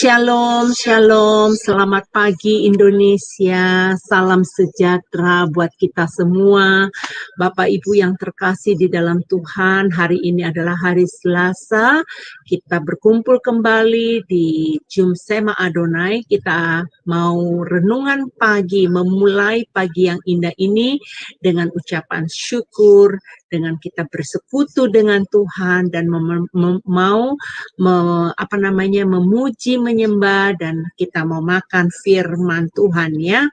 Shalom, shalom, selamat pagi Indonesia, salam sejahtera buat kita semua. Bapak Ibu yang terkasih di dalam Tuhan, hari ini adalah hari Selasa, kita berkumpul kembali di Jum Sema Adonai. Kita mau renungan pagi, memulai pagi yang indah ini dengan ucapan syukur, dengan kita bersekutu dengan Tuhan dan memuji, menyembah, dan kita mau makan firman Tuhan ya.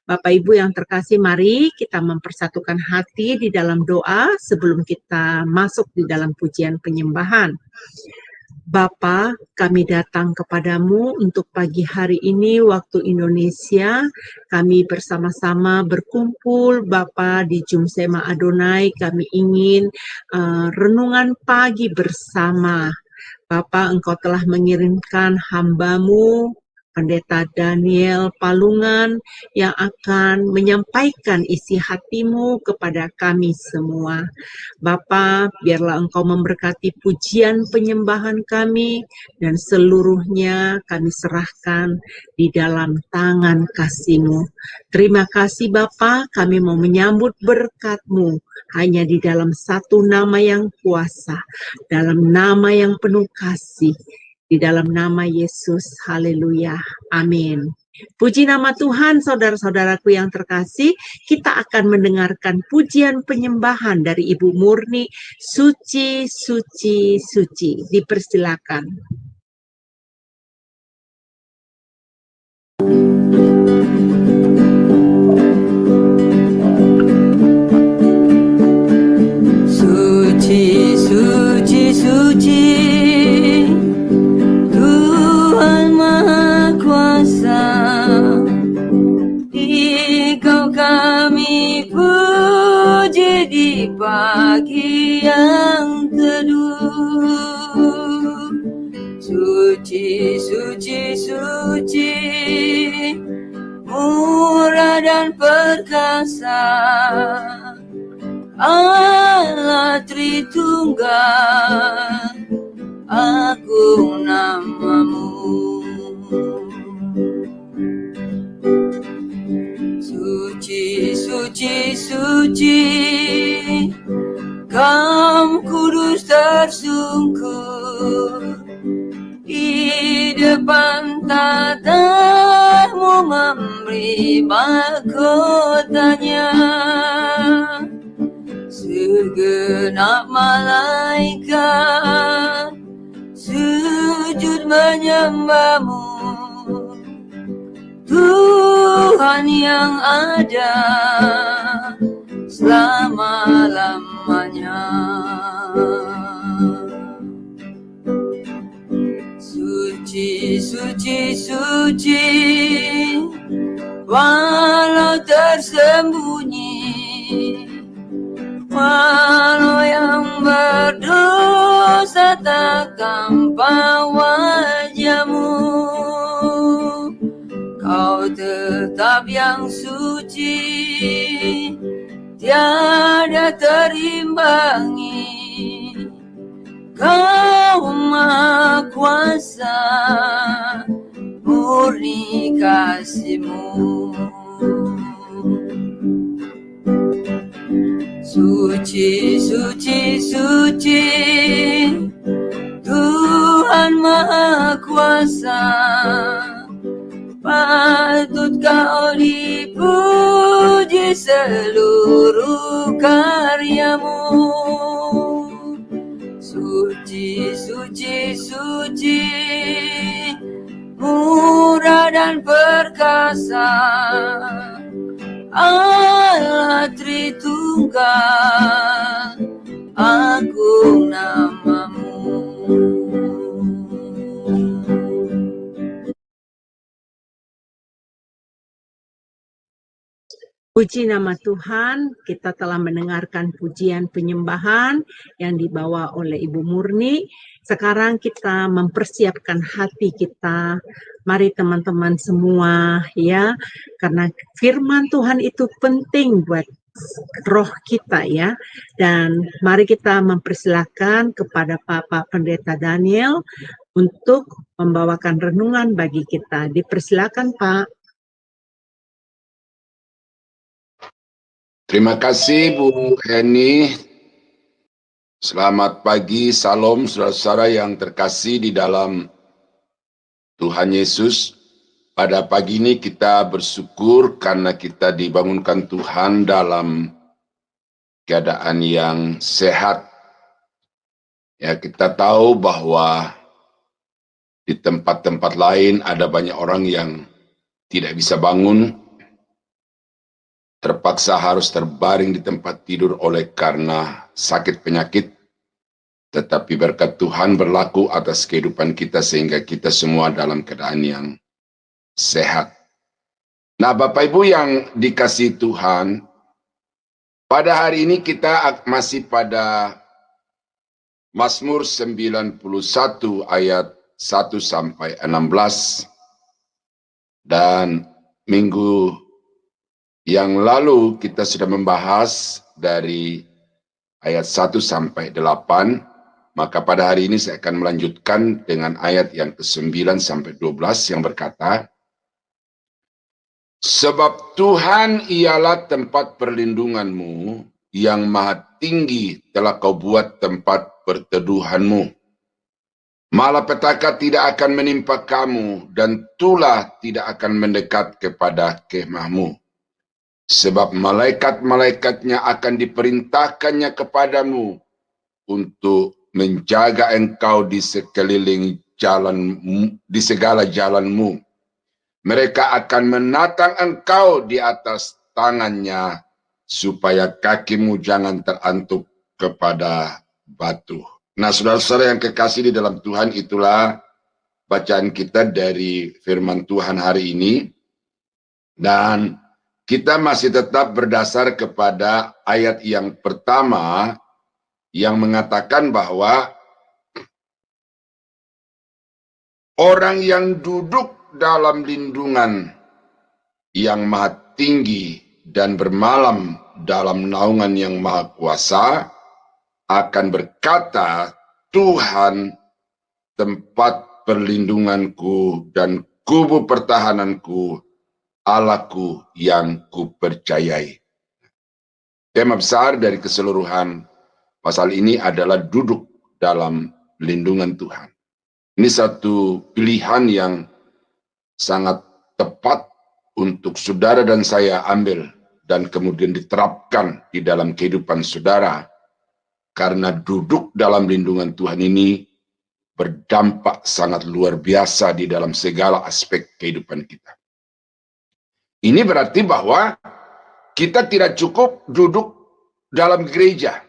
Bapak Ibu yang terkasih, mari kita mempersatukan hati di dalam doa sebelum kita masuk di dalam pujian penyembahan. Bapa, kami datang kepadamu untuk pagi hari ini waktu Indonesia. Kami bersama-sama berkumpul Bapa di Jum Sema Adonai. Kami ingin renungan pagi bersama. Bapa, Engkau telah mengirimkan hamba-Mu, Pendeta Daniel Palungan, yang akan menyampaikan isi hati-Mu kepada kami semua. Bapa, biarlah Engkau memberkati pujian penyembahan kami, dan seluruhnya kami serahkan di dalam tangan kasih-Mu. Terima kasih Bapa, kami mau menyambut berkat-Mu hanya di dalam satu nama yang kuasa, dalam nama yang penuh kasih, di dalam nama Yesus. Haleluya. Amin. Puji nama Tuhan, saudara-saudaraku yang terkasih. Kita akan mendengarkan pujian penyembahan dari Ibu Murni, Suci, Suci, Suci. Dipersilakan. Suci, suci, suci, Tuhan Maha Kuasa, Engkau kami puji di pagi yang teduh. Suci, suci, suci, murah dan perkasa, Allah Tritunggal, agung nama-Mu. Suci, suci, suci, Kamu kudus tersungkur, di depan tata-Mu memberi mahkotanya. Segenap malaikat sujud menyembah-Mu, Tuhan yang ada selama-lamanya. Suci, suci, suci, walau tersembunyi, walau yang berdosa tak tampak wajah-Mu, Kau tetap yang suci, tiada terimbangi. Kau Maha Kuasa, murni kasih-Mu. Suci, suci, suci, Tuhan Maha Kuasa, patut Kau dipuji seluruh karya-Mu. Suci, suci, suci, murah dan perkasa, Allah Tritunggal, agung nama-Mu. Puji nama Tuhan, kita telah mendengarkan pujian penyembahan yang dibawa oleh Ibu Murni. Sekarang kita mempersiapkan hati kita. Mari teman-teman semua ya, karena firman Tuhan itu penting buat roh kita ya. Dan mari kita mempersilahkan kepada Bapak Pendeta Daniel untuk membawakan renungan bagi kita. Dipersilakan, Pak. Terima kasih Bu Heni. Selamat pagi, salam saudara-saudara yang terkasih di dalam Tuhan Yesus. Pada pagi ini kita bersyukur karena kita dibangunkan Tuhan dalam keadaan yang sehat. Ya, kita tahu bahwa di tempat-tempat lain ada banyak orang yang tidak bisa bangun, terpaksa harus terbaring di tempat tidur oleh karena sakit penyakit. Tetapi berkat Tuhan berlaku atas kehidupan kita sehingga kita semua dalam keadaan yang sehat. Nah, Bapak Ibu yang dikasihi Tuhan, pada hari ini kita masih pada Mazmur 91 ayat 1 sampai 16. Dan minggu yang lalu kita sudah membahas dari ayat 1 sampai 8. Maka pada hari ini saya akan melanjutkan dengan ayat yang ke-9 sampai 12 yang berkata, sebab Tuhan ialah tempat perlindunganmu, yang maha tinggi telah kau buat tempat perteduhanmu. Malapetaka tidak akan menimpa kamu, dan tulah tidak akan mendekat kepada kemahmu. Sebab malaikat-malaikatnya akan diperintahkannya kepadamu untuk menjaga engkau di sekeliling jalanmu, di segala jalanmu. Mereka akan menatang engkau di atas tangannya, supaya kakimu jangan terantuk kepada batu. Nah, saudara-saudara yang kekasih di dalam Tuhan, itulah bacaan kita dari firman Tuhan hari ini. Dan kita masih tetap berdasar kepada ayat yang pertama, yang mengatakan bahwa orang yang duduk dalam lindungan yang maha tinggi dan bermalam dalam naungan yang maha kuasa akan berkata, Tuhan tempat perlindunganku dan kubu pertahananku, Allahku yang kupercayai. Tema besar dari keseluruhan pasal ini adalah duduk dalam lindungan Tuhan. Ini satu pilihan yang sangat tepat untuk saudara dan saya ambil dan kemudian diterapkan di dalam kehidupan saudara. Karena duduk dalam lindungan Tuhan ini berdampak sangat luar biasa di dalam segala aspek kehidupan kita. Ini berarti bahwa kita tidak cukup duduk dalam gereja.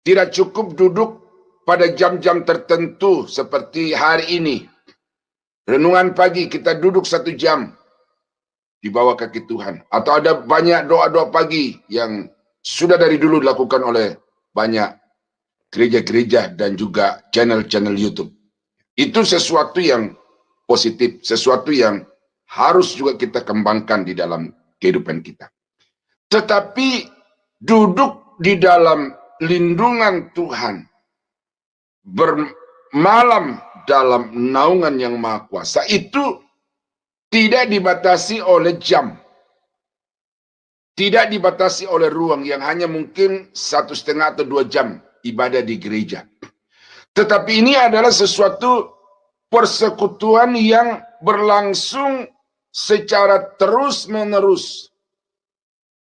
Tidak cukup duduk pada jam-jam tertentu seperti hari ini. Renungan pagi kita duduk 1 jam di bawah kaki Tuhan. Atau ada banyak doa-doa pagi yang sudah dari dulu dilakukan oleh banyak gereja-gereja dan juga channel-channel YouTube. Itu sesuatu yang positif, sesuatu yang harus juga kita kembangkan di dalam kehidupan kita. Tetapi duduk di dalam lindungan Tuhan, bermalam dalam naungan yang maha kuasa, itu tidak dibatasi oleh jam, tidak dibatasi oleh ruang yang hanya mungkin 1,5 atau 2 jam ibadah di gereja. Tetapi ini adalah sesuatu persekutuan yang berlangsung secara terus-menerus.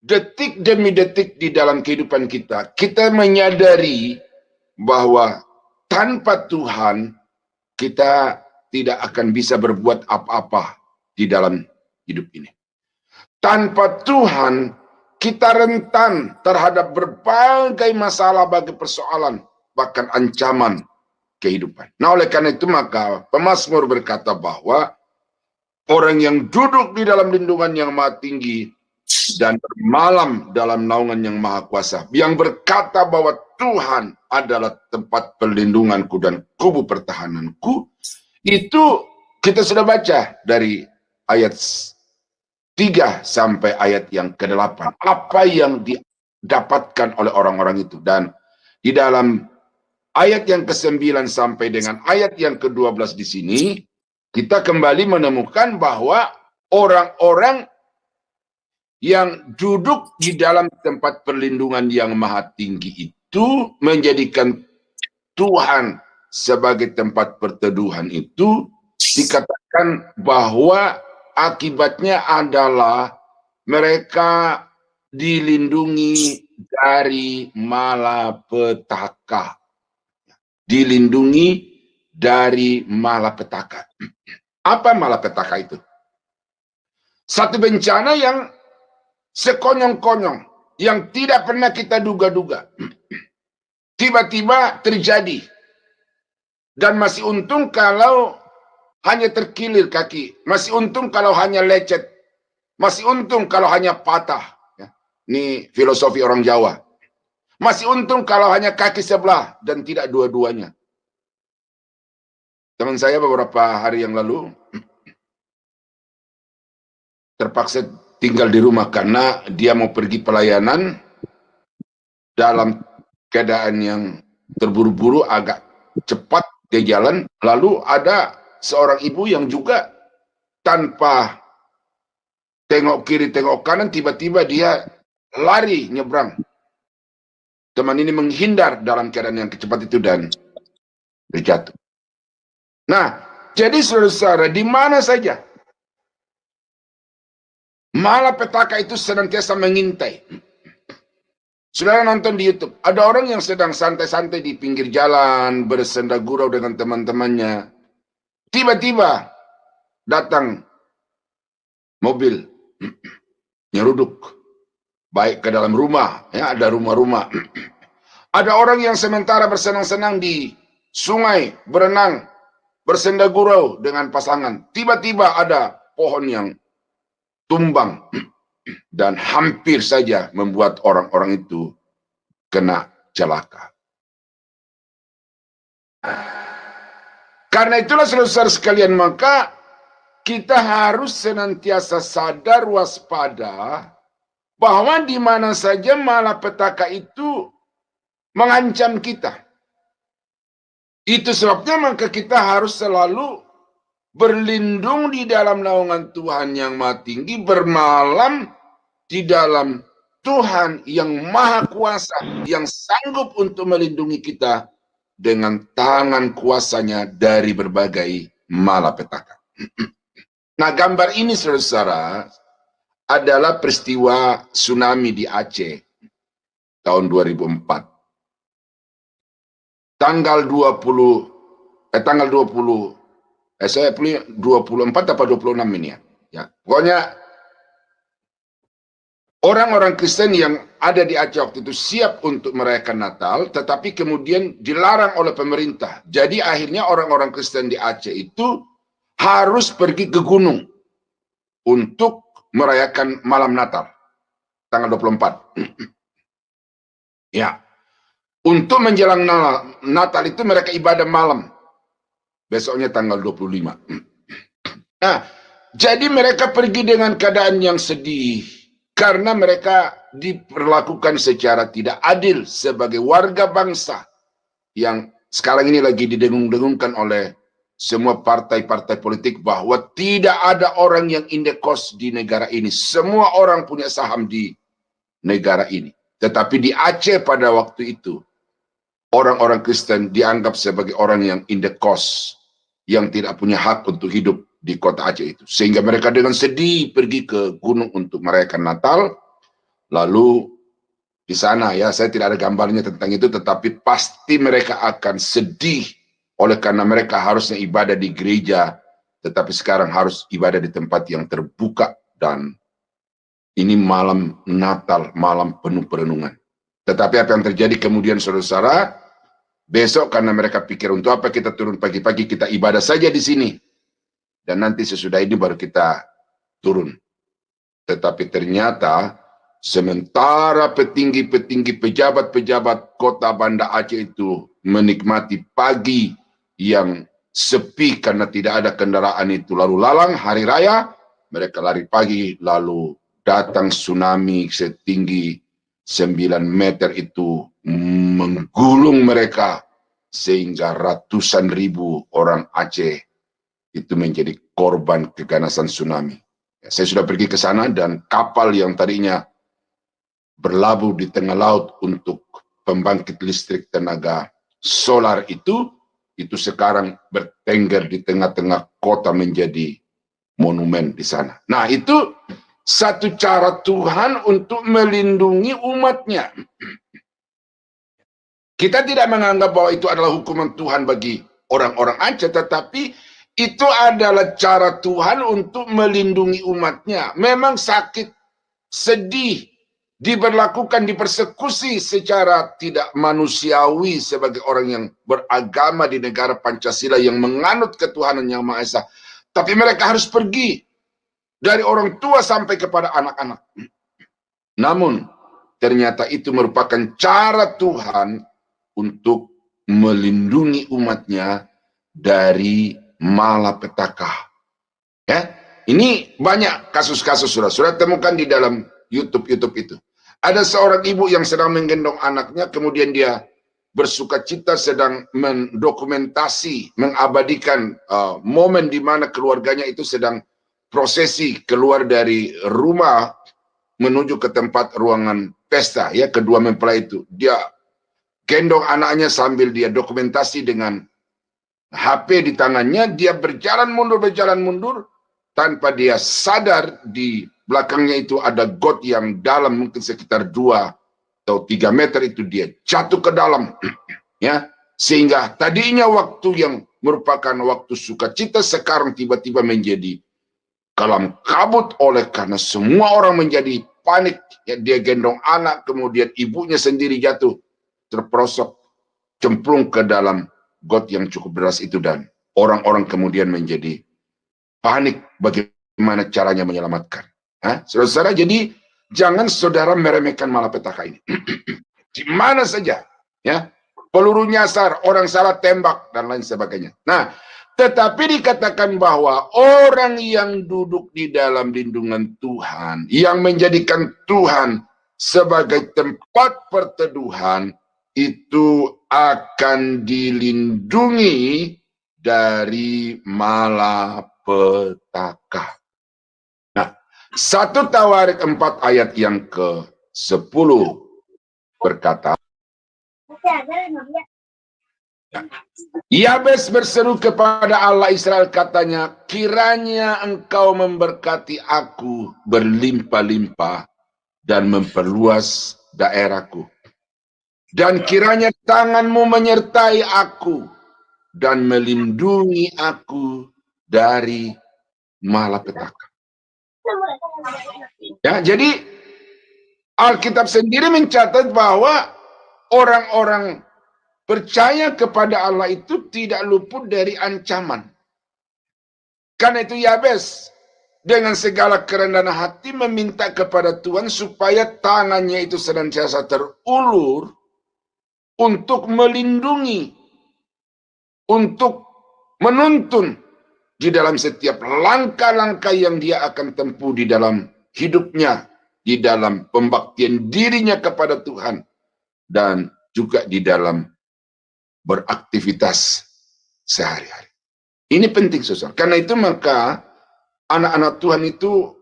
Detik demi detik di dalam kehidupan kita, kita menyadari bahwa tanpa Tuhan, kita tidak akan bisa berbuat apa-apa di dalam hidup ini. Tanpa Tuhan, kita rentan terhadap berbagai masalah, bagi persoalan, bahkan ancaman kehidupan. Nah, oleh karena itu maka pemazmur berkata bahwa orang yang duduk di dalam lindungan yang maha tinggi dan bermalam dalam naungan yang maha kuasa, yang berkata bahwa Tuhan adalah tempat perlindunganku dan kubu pertahananku, itu kita sudah baca dari ayat 3 sampai ayat yang ke-8. Apa yang didapatkan oleh orang-orang itu. Dan di dalam ayat yang ke-9 sampai dengan ayat yang ke-12 di sini, kita kembali menemukan bahwa orang-orang yang duduk di dalam tempat perlindungan yang maha tinggi itu menjadikan Tuhan sebagai tempat perteduhan itu, dikatakan bahwa akibatnya adalah mereka dilindungi dari malapetaka. Dilindungi dari malapetaka. Apa malapetaka itu? Satu bencana yang sekonyong-konyong, yang tidak pernah kita duga-duga. Tiba-tiba terjadi. Dan masih untung kalau hanya terkilir kaki. Masih untung kalau hanya lecet. Masih untung kalau hanya patah. Ini filosofi orang Jawa. Masih untung kalau hanya kaki sebelah dan tidak dua-duanya. Teman saya beberapa hari yang lalu terpaksa tinggal di rumah karena dia mau pergi pelayanan dalam keadaan yang terburu-buru, agak cepat dia jalan. Lalu ada seorang ibu yang juga tanpa tengok kiri tengok kanan, tiba-tiba dia lari nyebrang. Teman ini menghindar dalam keadaan yang cepat itu dan terjatuh. Nah, jadi saudara-saudara, di mana saja malapetaka itu senantiasa mengintai. Saudara nonton di YouTube, ada orang yang sedang santai-santai di pinggir jalan, bersenda gurau dengan teman-temannya. Tiba-tiba datang mobil, nyeruduk, baik ke dalam rumah, ya ada rumah-rumah. Ada orang yang sementara bersenang-senang di sungai, berenang, bersenda gurau dengan pasangan. Tiba-tiba ada pohon yang tumbang dan hampir saja membuat orang-orang itu kena celaka. Karena itulah saudara-saudara sekalian, maka kita harus senantiasa sadar waspada bahwa di mana saja malapetaka itu mengancam kita. Itu sebabnya maka kita harus selalu berlindung di dalam naungan Tuhan yang maha tinggi, bermalam di dalam Tuhan yang maha kuasa, yang sanggup untuk melindungi kita dengan tangan kuasanya dari berbagai malapetaka. Nah, gambar ini saudara-saudara adalah peristiwa tsunami di Aceh tahun 2004. Tanggal 24 apa 26 ini ya. Pokoknya orang-orang Kristen yang ada di Aceh waktu itu siap untuk merayakan Natal, tetapi kemudian dilarang oleh pemerintah. Jadi akhirnya orang-orang Kristen di Aceh itu harus pergi ke gunung untuk merayakan malam Natal tanggal 24. Ya. Untuk menjelang Natal itu mereka ibadah malam. Besoknya tanggal 25. Nah, jadi mereka pergi dengan keadaan yang sedih. Karena mereka diperlakukan secara tidak adil sebagai warga bangsa. Yang sekarang ini lagi didengung-dengungkan oleh semua partai-partai politik bahwa tidak ada orang yang indekos di negara ini. Semua orang punya saham di negara ini. Tetapi di Aceh pada waktu itu, orang-orang Kristen dianggap sebagai orang yang indekos, yang tidak punya hak untuk hidup di kota Aceh itu. Sehingga mereka dengan sedih pergi ke gunung untuk merayakan Natal. Lalu di sana ya, saya tidak ada gambarnya tentang itu, tetapi pasti mereka akan sedih oleh karena mereka harusnya ibadah di gereja, tetapi sekarang harus ibadah di tempat yang terbuka, dan ini malam Natal, malam penuh perenungan. Tetapi apa yang terjadi kemudian saudara-saudara, besok karena mereka pikir untuk apa kita turun pagi-pagi, kita ibadah saja di sini. Dan nanti sesudah ini baru kita turun. Tetapi ternyata sementara petinggi-petinggi pejabat-pejabat kota Banda Aceh itu menikmati pagi yang sepi karena tidak ada kendaraan itu lalu lalang hari raya, mereka lari pagi lalu datang tsunami setinggi 9 meter itu menggulung mereka sehingga ratusan ribu orang Aceh itu menjadi korban keganasan tsunami. Saya sudah pergi ke sana dan kapal yang tadinya berlabuh di tengah laut untuk pembangkit listrik tenaga solar itu sekarang bertengger di tengah-tengah kota menjadi monumen di sana. Nah, itu satu cara Tuhan untuk melindungi umatnya. Kita tidak menganggap bahwa itu adalah hukuman Tuhan bagi orang-orang Aceh, tetapi itu adalah cara Tuhan untuk melindungi umatnya. Memang sakit, sedih, diberlakukan, dipersekusi secara tidak manusiawi sebagai orang yang beragama di negara Pancasila yang menganut ketuhanan yang Maha Esa. Tapi mereka harus pergi dari orang tua sampai kepada anak-anak. Namun, ternyata itu merupakan cara Tuhan untuk melindungi umatnya dari malapetaka. Ya, ini banyak kasus-kasus sudah temukan di dalam YouTube itu. Ada seorang ibu yang sedang menggendong anaknya, kemudian dia bersukacita sedang mendokumentasi, mengabadikan momen di mana keluarganya itu sedang prosesi keluar dari rumah menuju ke tempat ruangan pesta. Ya, kedua mempelai itu dia gendong anaknya sambil dia dokumentasi dengan HP di tangannya. Dia berjalan mundur tanpa dia sadar di belakangnya itu ada got yang dalam mungkin sekitar 2 atau 3 meter. Itu dia jatuh ke dalam. Ya, sehingga tadinya waktu yang merupakan waktu sukacita sekarang tiba-tiba menjadi kalam kabut oleh karena semua orang menjadi panik. Ya, dia gendong anak, kemudian ibunya sendiri jatuh terperosok cemplung ke dalam got yang cukup deras itu, dan orang-orang kemudian menjadi panik bagaimana caranya menyelamatkan. Saudara-saudara, jadi jangan saudara meremehkan malapetaka ini. Di mana saja, ya, peluru nyasar, orang salah tembak dan lain sebagainya. Nah, tetapi dikatakan bahwa orang yang duduk di dalam lindungan Tuhan, yang menjadikan Tuhan sebagai tempat perteduhan, itu akan dilindungi dari malapetaka. Nah, 1 Tawarik 4 ayat yang ke-10 berkata, Yabes berseru kepada Allah Israel, katanya, kiranya engkau memberkati aku berlimpah-limpah dan memperluas daerahku. Dan kiranya tanganmu menyertai aku dan melindungi aku dari malapetaka. Ya, jadi Alkitab sendiri mencatat bahwa orang-orang percaya kepada Allah itu tidak luput dari ancaman. Karena itu Yabes dengan segala kerendahan hati meminta kepada Tuhan supaya tangannya itu senantiasa terulur untuk melindungi, untuk menuntun di dalam setiap langkah-langkah yang dia akan tempuh di dalam hidupnya, di dalam pembaktian dirinya kepada Tuhan, dan juga di dalam beraktivitas sehari-hari. Ini penting, saudara. Karena itu maka anak-anak Tuhan itu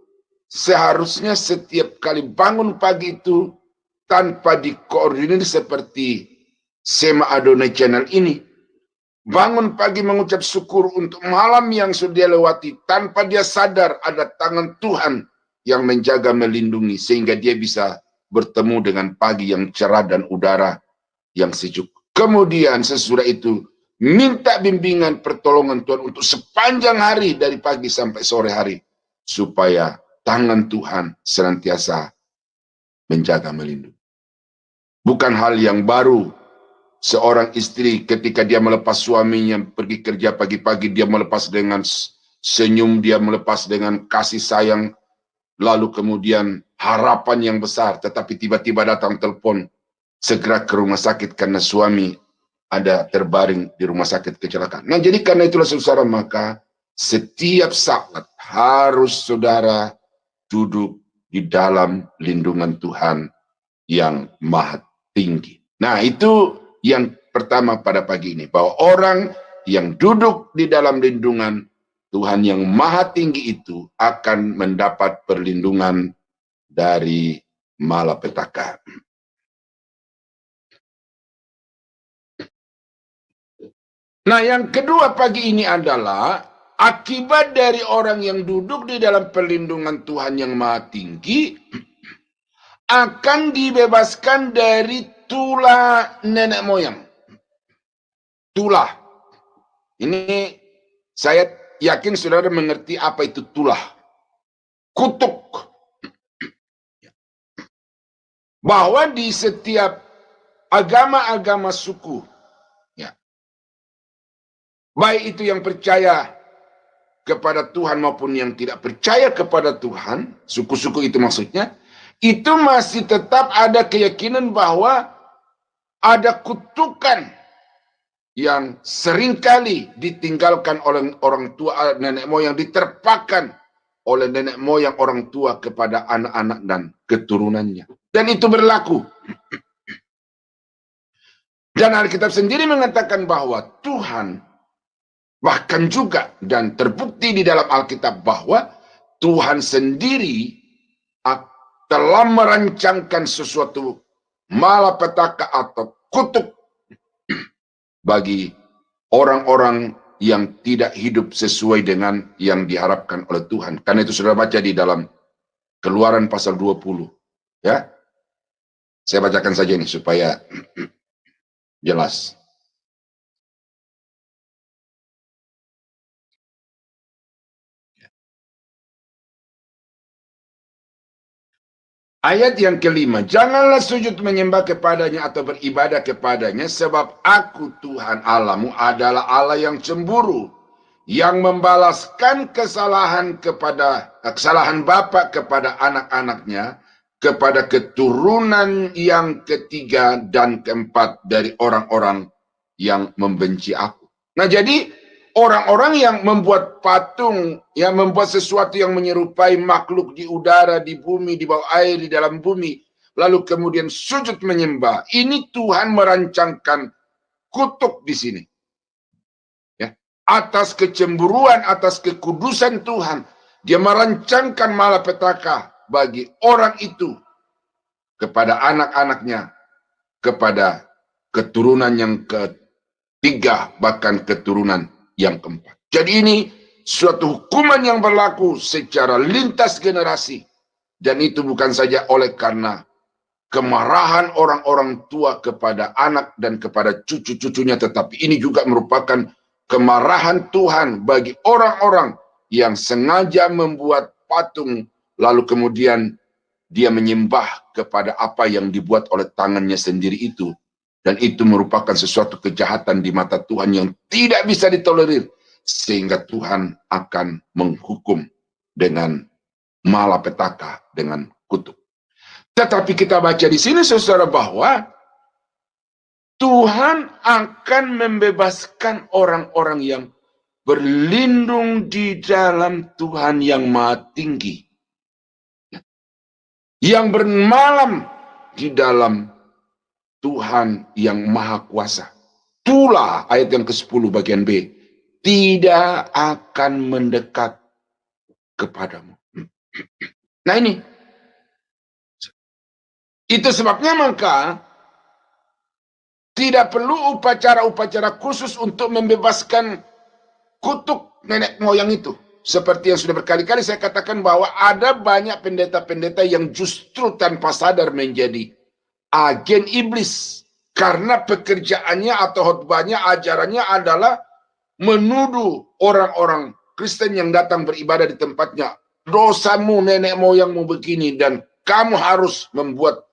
seharusnya setiap kali bangun pagi itu tanpa dikoordinir seperti Sema Adonai Channel ini, bangun pagi mengucap syukur untuk malam yang sudah dia lewati tanpa dia sadar ada tangan Tuhan yang menjaga, melindungi, sehingga dia bisa bertemu dengan pagi yang cerah dan udara yang sejuk. Kemudian sesudah itu minta bimbingan pertolongan Tuhan untuk sepanjang hari dari pagi sampai sore hari, supaya tangan Tuhan senantiasa menjaga, melindungi. Bukan hal yang baru seorang istri ketika dia melepas suaminya pergi kerja pagi-pagi, dia melepas dengan senyum, dia melepas dengan kasih sayang, lalu kemudian harapan yang besar, tetapi tiba-tiba datang telepon, segera ke rumah sakit karena suami ada terbaring di rumah sakit kecelakaan. Nah, jadi karena itulah saudara, maka setiap saat harus saudara duduk di dalam lindungan Tuhan yang maha tinggi. Nah, itu yang pertama pada pagi ini, bahwa orang yang duduk di dalam lindungan Tuhan yang Maha Tinggi itu akan mendapat perlindungan dari malapetaka. Nah, yang kedua pagi ini adalah akibat dari orang yang duduk di dalam perlindungan Tuhan yang Maha Tinggi akan dibebaskan dari tulah nenek moyang. Tulah. Ini saya yakin saudara mengerti apa itu tulah. Kutuk. Bahwa di setiap agama-agama suku, ya, baik itu yang percaya kepada Tuhan maupun yang tidak percaya kepada Tuhan, suku-suku itu maksudnya, itu masih tetap ada keyakinan bahwa ada kutukan yang seringkali ditinggalkan oleh orang tua, nenek moyang, diterpakan oleh nenek moyang orang tua kepada anak-anak dan keturunannya. Dan itu berlaku. Dan Alkitab sendiri mengatakan bahwa Tuhan bahkan juga, dan terbukti di dalam Alkitab bahwa Tuhan sendiri telah merancangkan sesuatu malapetaka atau kutuk bagi orang-orang yang tidak hidup sesuai dengan yang diharapkan oleh Tuhan. Karena itu sudah baca di dalam Keluaran pasal 20. Ya, saya bacakan saja ini supaya jelas. Ayat yang kelima, janganlah sujud menyembah kepadanya atau beribadah kepadanya, sebab aku Tuhan Allahmu adalah Allah yang cemburu, yang membalaskan kesalahan bapa kepada anak-anaknya, kepada keturunan yang ketiga dan keempat dari orang-orang yang membenci aku. Nah, jadi orang-orang yang membuat patung, yang membuat sesuatu yang menyerupai makhluk di udara, di bumi, di bawah air, di dalam bumi, lalu kemudian sujud menyembah, ini Tuhan merancangkan kutuk di sini. Ya, atas kecemburuan, atas kekudusan Tuhan, dia merancangkan malapetaka bagi orang itu, kepada anak-anaknya, kepada keturunan yang ketiga, bahkan keturunan yang keempat. Jadi ini suatu hukuman yang berlaku secara lintas generasi. Dan itu bukan saja oleh karena kemarahan orang-orang tua kepada anak dan kepada cucu-cucunya, tetapi ini juga merupakan kemarahan Tuhan bagi orang-orang yang sengaja membuat patung, lalu kemudian dia menyembah kepada apa yang dibuat oleh tangannya sendiri itu. Dan itu merupakan sesuatu kejahatan di mata Tuhan yang tidak bisa ditolerir. Sehingga Tuhan akan menghukum dengan malapetaka, dengan kutuk. Tetapi kita baca di sini, saudara, bahwa Tuhan akan membebaskan orang-orang yang berlindung di dalam Tuhan yang Maha Tinggi, yang bermalam di dalam Tuhan yang Maha Kuasa. Tulah, ayat yang ke-10 bagian B, tidak akan mendekat kepadamu. Nah ini, itu sebabnya maka tidak perlu upacara-upacara khusus untuk membebaskan kutuk nenek moyang itu. Seperti yang sudah berkali-kali saya katakan bahwa ada banyak pendeta-pendeta yang justru tanpa sadar menjadi agen iblis, karena pekerjaannya atau khotbahnya, ajarannya adalah menuduh orang-orang Kristen yang datang beribadah di tempatnya, dosamu nenek moyangmu begini, dan kamu harus membuat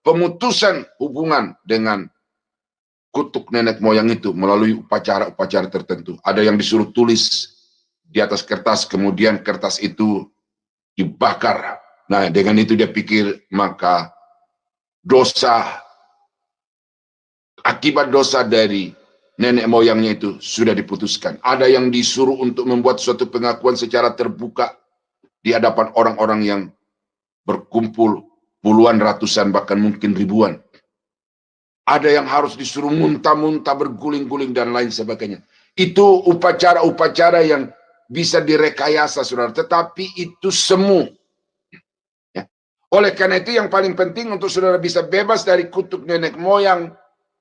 pemutusan hubungan dengan kutuk nenek moyang itu melalui upacara-upacara tertentu. Ada yang disuruh tulis di atas kertas, kemudian kertas itu dibakar. Nah, dengan itu dia pikir maka dosa, akibat dosa dari nenek moyangnya itu sudah diputuskan. Ada yang disuruh untuk membuat suatu pengakuan secara terbuka di hadapan orang-orang yang berkumpul puluhan, ratusan, bahkan mungkin ribuan. Ada yang harus disuruh muntah-muntah, berguling-guling, dan lain sebagainya. Itu upacara-upacara yang bisa direkayasa, saudara. Tetapi itu semu. Ya. Oleh karena itu yang paling penting untuk saudara bisa bebas dari kutuk nenek moyang,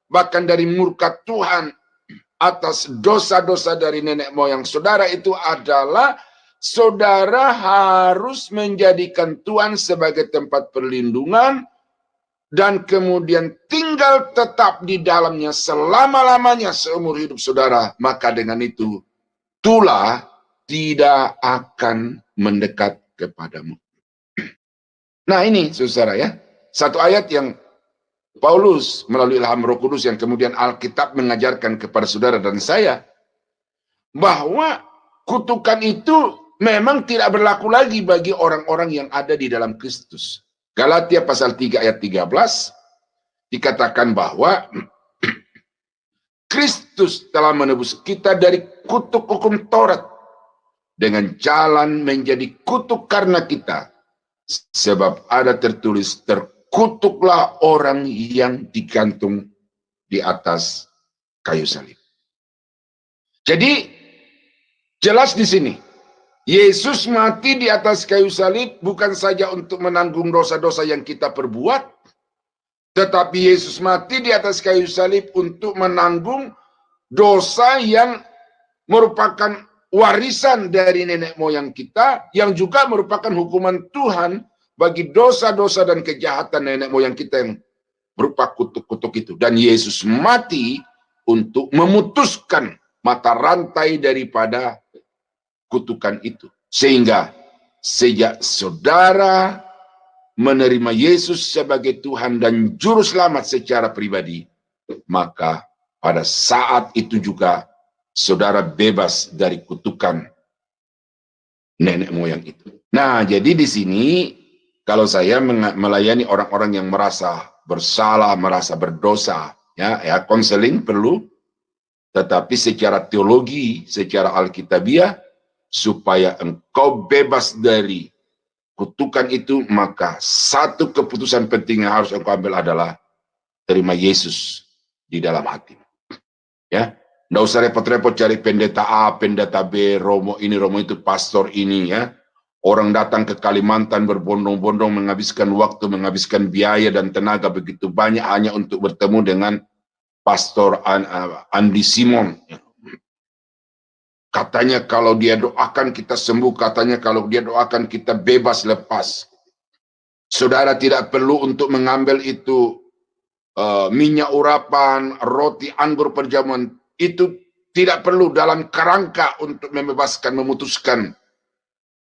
bahkan dari murka Tuhan atas dosa-dosa dari nenek moyang saudara, itu adalah saudara harus menjadikan Tuhan sebagai tempat perlindungan, dan kemudian tinggal tetap di dalamnya selama-lamanya seumur hidup saudara. Maka dengan itu, tulah tidak akan mendekat kepadamu. Nah ini saudara ya, satu ayat yang Paulus melalui ilham Roh Kudus yang kemudian Alkitab mengajarkan kepada saudara dan saya, bahwa kutukan itu memang tidak berlaku lagi bagi orang-orang yang ada di dalam Kristus. Galatia pasal 3 ayat 13 dikatakan bahwa Kristus telah menebus kita dari kutuk hukum Taurat dengan jalan menjadi kutuk karena kita, sebab ada tertulis, terkutuklah orang yang digantung di atas kayu salib. Jadi jelas di sini, Yesus mati di atas kayu salib bukan saja untuk menanggung dosa-dosa yang kita perbuat, tetapi Yesus mati di atas kayu salib untuk menanggung dosa yang merupakan warisan dari nenek moyang kita, yang juga merupakan hukuman Tuhan bagi dosa-dosa dan kejahatan nenek moyang kita yang berupa kutuk-kutuk itu. Dan Yesus mati untuk memutuskan mata rantai daripada kutukan itu. Sehingga sejak saudara menerima Yesus sebagai Tuhan dan Juru Selamat secara pribadi, maka pada saat itu juga saudara bebas dari kutukan nenek moyang itu. Nah, jadi di sini kalau saya melayani orang-orang yang merasa bersalah, merasa berdosa, ya konseling perlu, tetapi secara teologi, secara alkitabiah, supaya engkau bebas dari kutukan itu, maka satu keputusan penting yang harus engkau ambil adalah terima Yesus di dalam hati. Ya, nggak usah repot-repot cari pendeta A, pendeta B, romo ini, romo itu, pastor ini ya. Orang datang ke Kalimantan berbondong-bondong, menghabiskan waktu, menghabiskan biaya dan tenaga begitu banyak hanya untuk bertemu dengan Pastor Andi Simon. Katanya kalau dia doakan kita sembuh, katanya kalau dia doakan kita bebas lepas. Saudara tidak perlu untuk mengambil itu minyak urapan, roti, anggur perjamuan. Itu tidak perlu dalam kerangka untuk membebaskan, memutuskan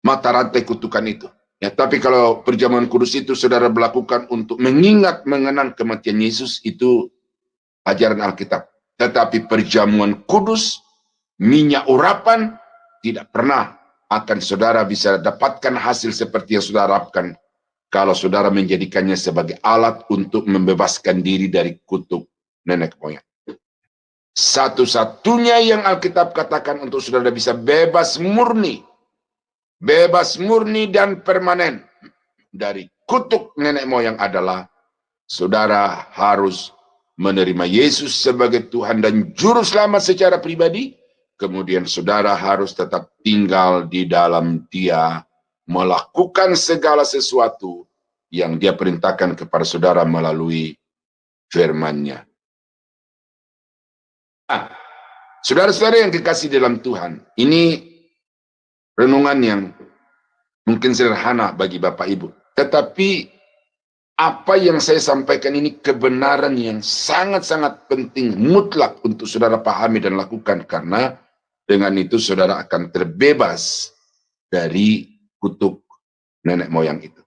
mata rantai kutukan itu. Ya, tapi kalau perjamuan kudus itu saudara melakukan untuk mengingat, mengenang kematian Yesus, itu ajaran Alkitab. Tetapi perjamuan kudus, minyak urapan, tidak pernah akan saudara bisa dapatkan hasil seperti yang saudara harapkan kalau saudara menjadikannya sebagai alat untuk membebaskan diri dari kutuk nenek moyang. Satu-satunya yang Alkitab katakan untuk saudara bisa bebas murni dan permanen dari kutuk nenek moyang adalah saudara harus menerima Yesus sebagai Tuhan dan Juru Selamat secara pribadi. Kemudian saudara harus tetap tinggal di dalam Dia, melakukan segala sesuatu yang Dia perintahkan kepada saudara melalui firman-Nya. Saudara-saudara yang dikasih dalam Tuhan, ini renungan yang mungkin sederhana bagi Bapak Ibu. Tetapi apa yang saya sampaikan ini kebenaran yang sangat-sangat penting, mutlak untuk saudara pahami dan lakukan. Karena dengan itu saudara akan terbebas dari kutuk nenek moyang itu.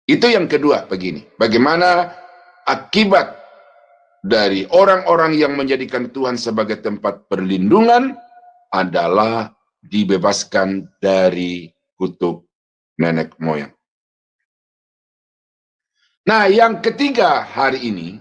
Itu yang kedua begini. Bagaimana akibat dari orang-orang yang menjadikan Tuhan sebagai tempat perlindungan adalah dibebaskan dari kutuk nenek moyang. Nah, yang ketiga hari ini,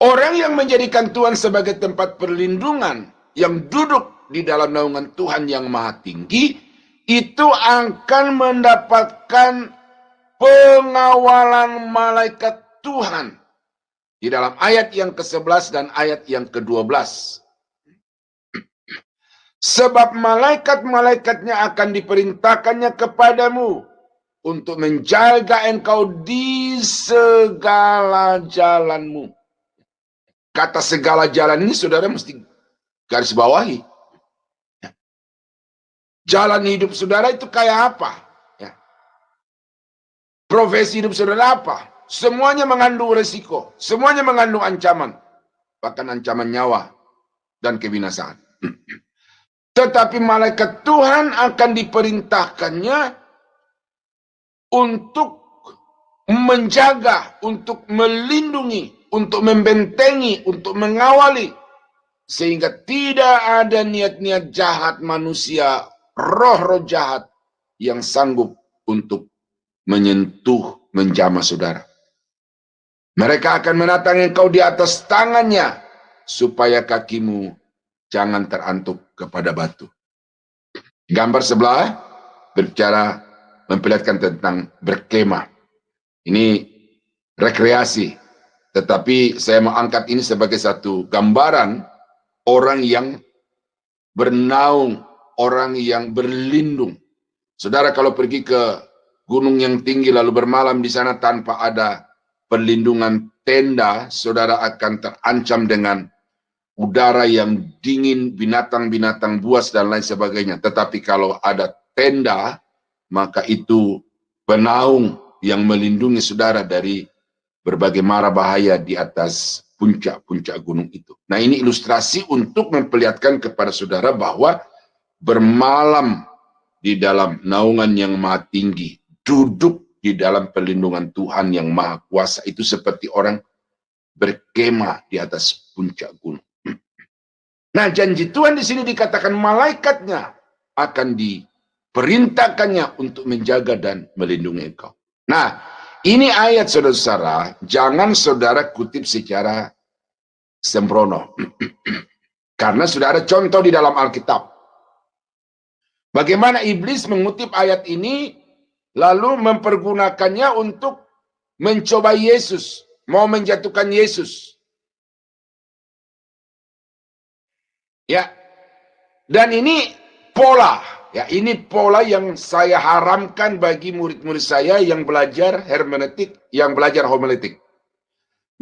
orang yang menjadikan Tuhan sebagai tempat perlindungan, yang duduk di dalam naungan Tuhan yang Maha Tinggi, itu akan mendapatkan pengawalan malaikat Tuhan di dalam ayat yang ke-11 dan ayat yang ke-12. Sebab malaikat-malaikatnya akan diperintahkannya kepadamu untuk menjaga engkau di segala jalanmu. Kata segala jalan ini saudara mesti garis bawahi. Jalan hidup saudara itu kayak apa? Ya. Profesi hidup saudara apa? Semuanya mengandung resiko. Semuanya mengandung ancaman. Bahkan ancaman nyawa dan kebinasaan. Tetapi malaikat Tuhan akan diperintahkannya untuk menjaga, untuk melindungi, untuk membentengi, untuk mengawali. Sehingga tidak ada niat-niat jahat manusia, roh-roh jahat yang sanggup untuk menyentuh, menjamah saudara. Mereka akan menatang engkau di atas tangannya, supaya kakimu jangan terantuk kepada batu. Gambar sebelah berbicara memperlihatkan tentang berkemah. Ini rekreasi. Tetapi saya mau angkat ini sebagai satu gambaran orang yang bernaung, orang yang berlindung. Saudara kalau pergi ke gunung yang tinggi lalu bermalam di sana tanpa ada perlindungan tenda, saudara akan terancam dengan udara yang dingin, binatang-binatang buas dan lain sebagainya. Tetapi kalau ada tenda, maka itu penaung yang melindungi saudara dari berbagai mara bahaya di atas puncak-puncak gunung itu. Nah, ini ilustrasi untuk memperlihatkan kepada saudara bahwa bermalam di dalam naungan yang maha tinggi, duduk di dalam perlindungan Tuhan yang maha kuasa, itu seperti orang berkemah di atas puncak gunung. Nah, janji Tuhan di sini dikatakan malaikatnya akan diperintahkannya untuk menjaga dan melindungi engkau. Nah, ini ayat saudara-saudara, jangan saudara kutip secara sembrono. Karena sudah ada contoh di dalam Alkitab. Bagaimana iblis mengutip ayat ini, lalu mempergunakannya untuk mencoba Yesus, mau menjatuhkan Yesus. Ya, dan ini pola, ya ini pola yang saya haramkan bagi murid-murid saya yang belajar hermeneutik, yang belajar homiletik.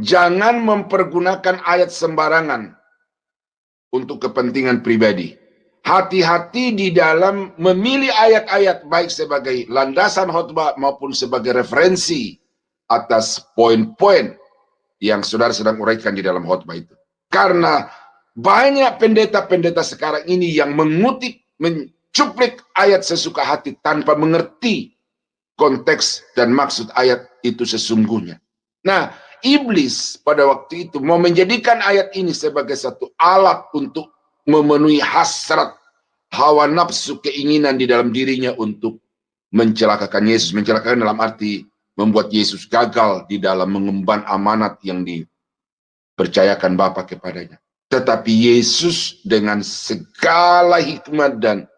Jangan mempergunakan ayat sembarangan untuk kepentingan pribadi. Hati-hati di dalam memilih ayat-ayat baik sebagai landasan khotbah maupun sebagai referensi atas poin-poin yang saudara sedang uraikan di dalam khotbah itu. Karena banyak pendeta-pendeta sekarang ini yang mengutip, mencuplik ayat sesuka hati tanpa mengerti konteks dan maksud ayat itu sesungguhnya. Nah, iblis pada waktu itu mau menjadikan ayat ini sebagai satu alat untuk memenuhi hasrat, hawa nafsu, keinginan di dalam dirinya untuk mencelakakan Yesus. Mencelakakan dalam arti membuat Yesus gagal di dalam mengemban amanat yang dipercayakan Bapa kepadanya. Tetapi Yesus dengan segala hikmat dan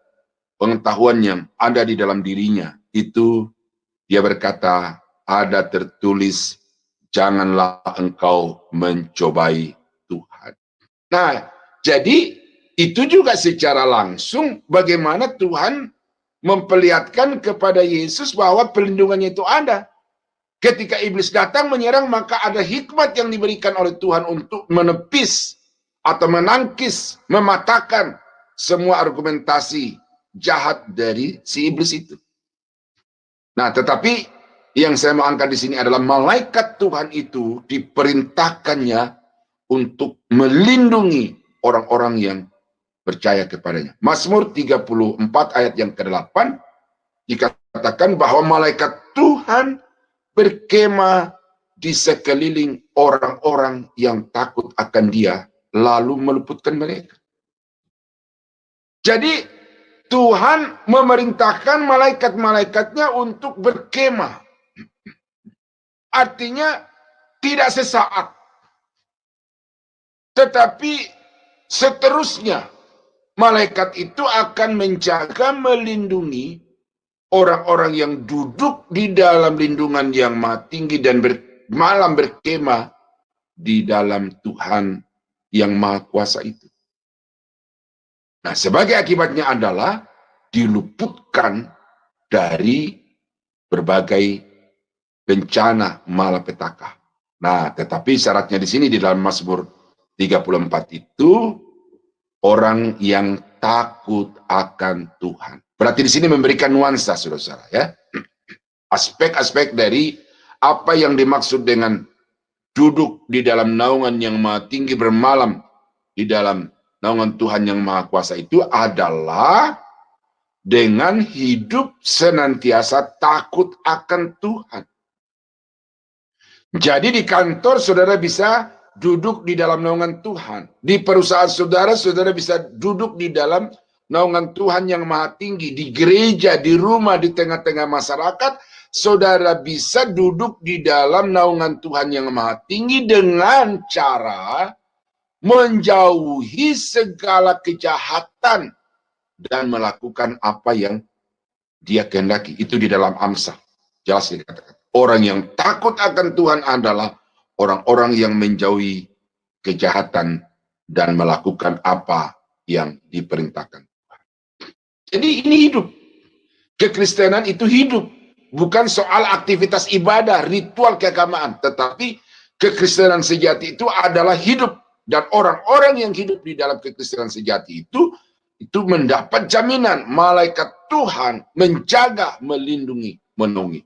pengetahuan yang ada di dalam dirinya, itu dia berkata, ada tertulis, janganlah engkau mencobai Tuhan. Nah, jadi itu juga secara langsung bagaimana Tuhan memperlihatkan kepada Yesus bahwa perlindungannya itu ada. Ketika iblis datang menyerang, maka ada hikmat yang diberikan oleh Tuhan untuk menepis atau menangkis, mematahkan semua argumentasi jahat dari si iblis itu. Nah, tetapi yang saya mau angkat di sini adalah malaikat Tuhan itu diperintahkannya untuk melindungi orang-orang yang percaya kepadanya. Mazmur 34 ayat yang ke-8 dikatakan bahwa malaikat Tuhan berkemah di sekeliling orang-orang yang takut akan Dia, lalu meluputkan mereka. Jadi Tuhan memerintahkan malaikat-malaikatnya untuk berkemah. Artinya tidak sesaat, tetapi seterusnya malaikat itu akan menjaga, melindungi orang-orang yang duduk di dalam lindungan yang Maha Tinggi dan malam berkemah di dalam Tuhan yang Maha Kuasa itu. Nah, sebagai akibatnya adalah diluputkan dari berbagai bencana malapetaka. Nah, tetapi syaratnya di sini di dalam Mazmur 34 itu orang yang takut akan Tuhan. Berarti di sini memberikan nuansa, saudara-saudara, ya. Aspek-aspek dari apa yang dimaksud dengan duduk di dalam naungan yang Maha Tinggi, bermalam di dalam naungan Tuhan yang Maha Kuasa itu adalah dengan hidup senantiasa takut akan Tuhan. Jadi di kantor saudara bisa duduk di dalam naungan Tuhan. Di perusahaan saudara, saudara bisa duduk di dalam naungan Tuhan yang Maha Tinggi. Di gereja, di rumah, di tengah-tengah masyarakat, saudara bisa duduk di dalam naungan Tuhan yang Maha Tinggi dengan cara menjauhi segala kejahatan dan melakukan apa yang dia kehendaki. Itu di dalam Amsal. Jelas dikatakan. Orang yang takut akan Tuhan adalah orang-orang yang menjauhi kejahatan dan melakukan apa yang diperintahkan Tuhan. Jadi ini hidup. Kekristenan itu hidup. Bukan soal aktivitas ibadah, ritual keagamaan. Tetapi kekristenan sejati itu adalah hidup. Dan orang-orang yang hidup di dalam kekristenan sejati itu mendapat jaminan malaikat Tuhan menjaga, melindungi, menaungi.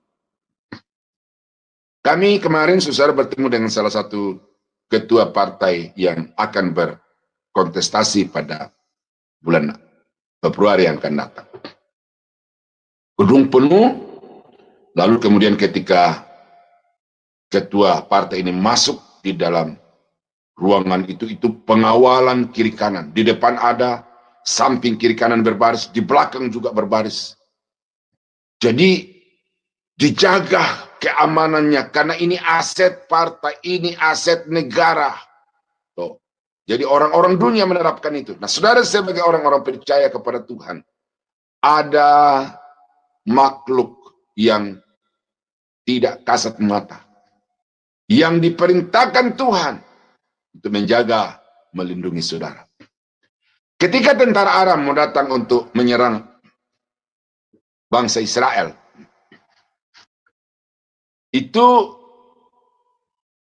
Kami kemarin saudara bertemu dengan salah satu ketua partai yang akan berkontestasi pada bulan Februari yang akan datang. Gedung penuh, lalu kemudian ketika ketua partai ini masuk di dalam ruangan itu pengawalan kiri kanan. Di depan ada, samping kiri kanan berbaris, di belakang juga berbaris. Jadi dijaga keamanannya, karena ini aset partai, ini aset negara. Tuh. Jadi orang-orang dunia menerapkan itu. Nah, saudara sebagai orang-orang percaya kepada Tuhan, ada makhluk yang tidak kasat mata, yang diperintahkan Tuhan untuk menjaga, melindungi saudara. Ketika tentara Aram mau datang untuk menyerang bangsa Israel, itu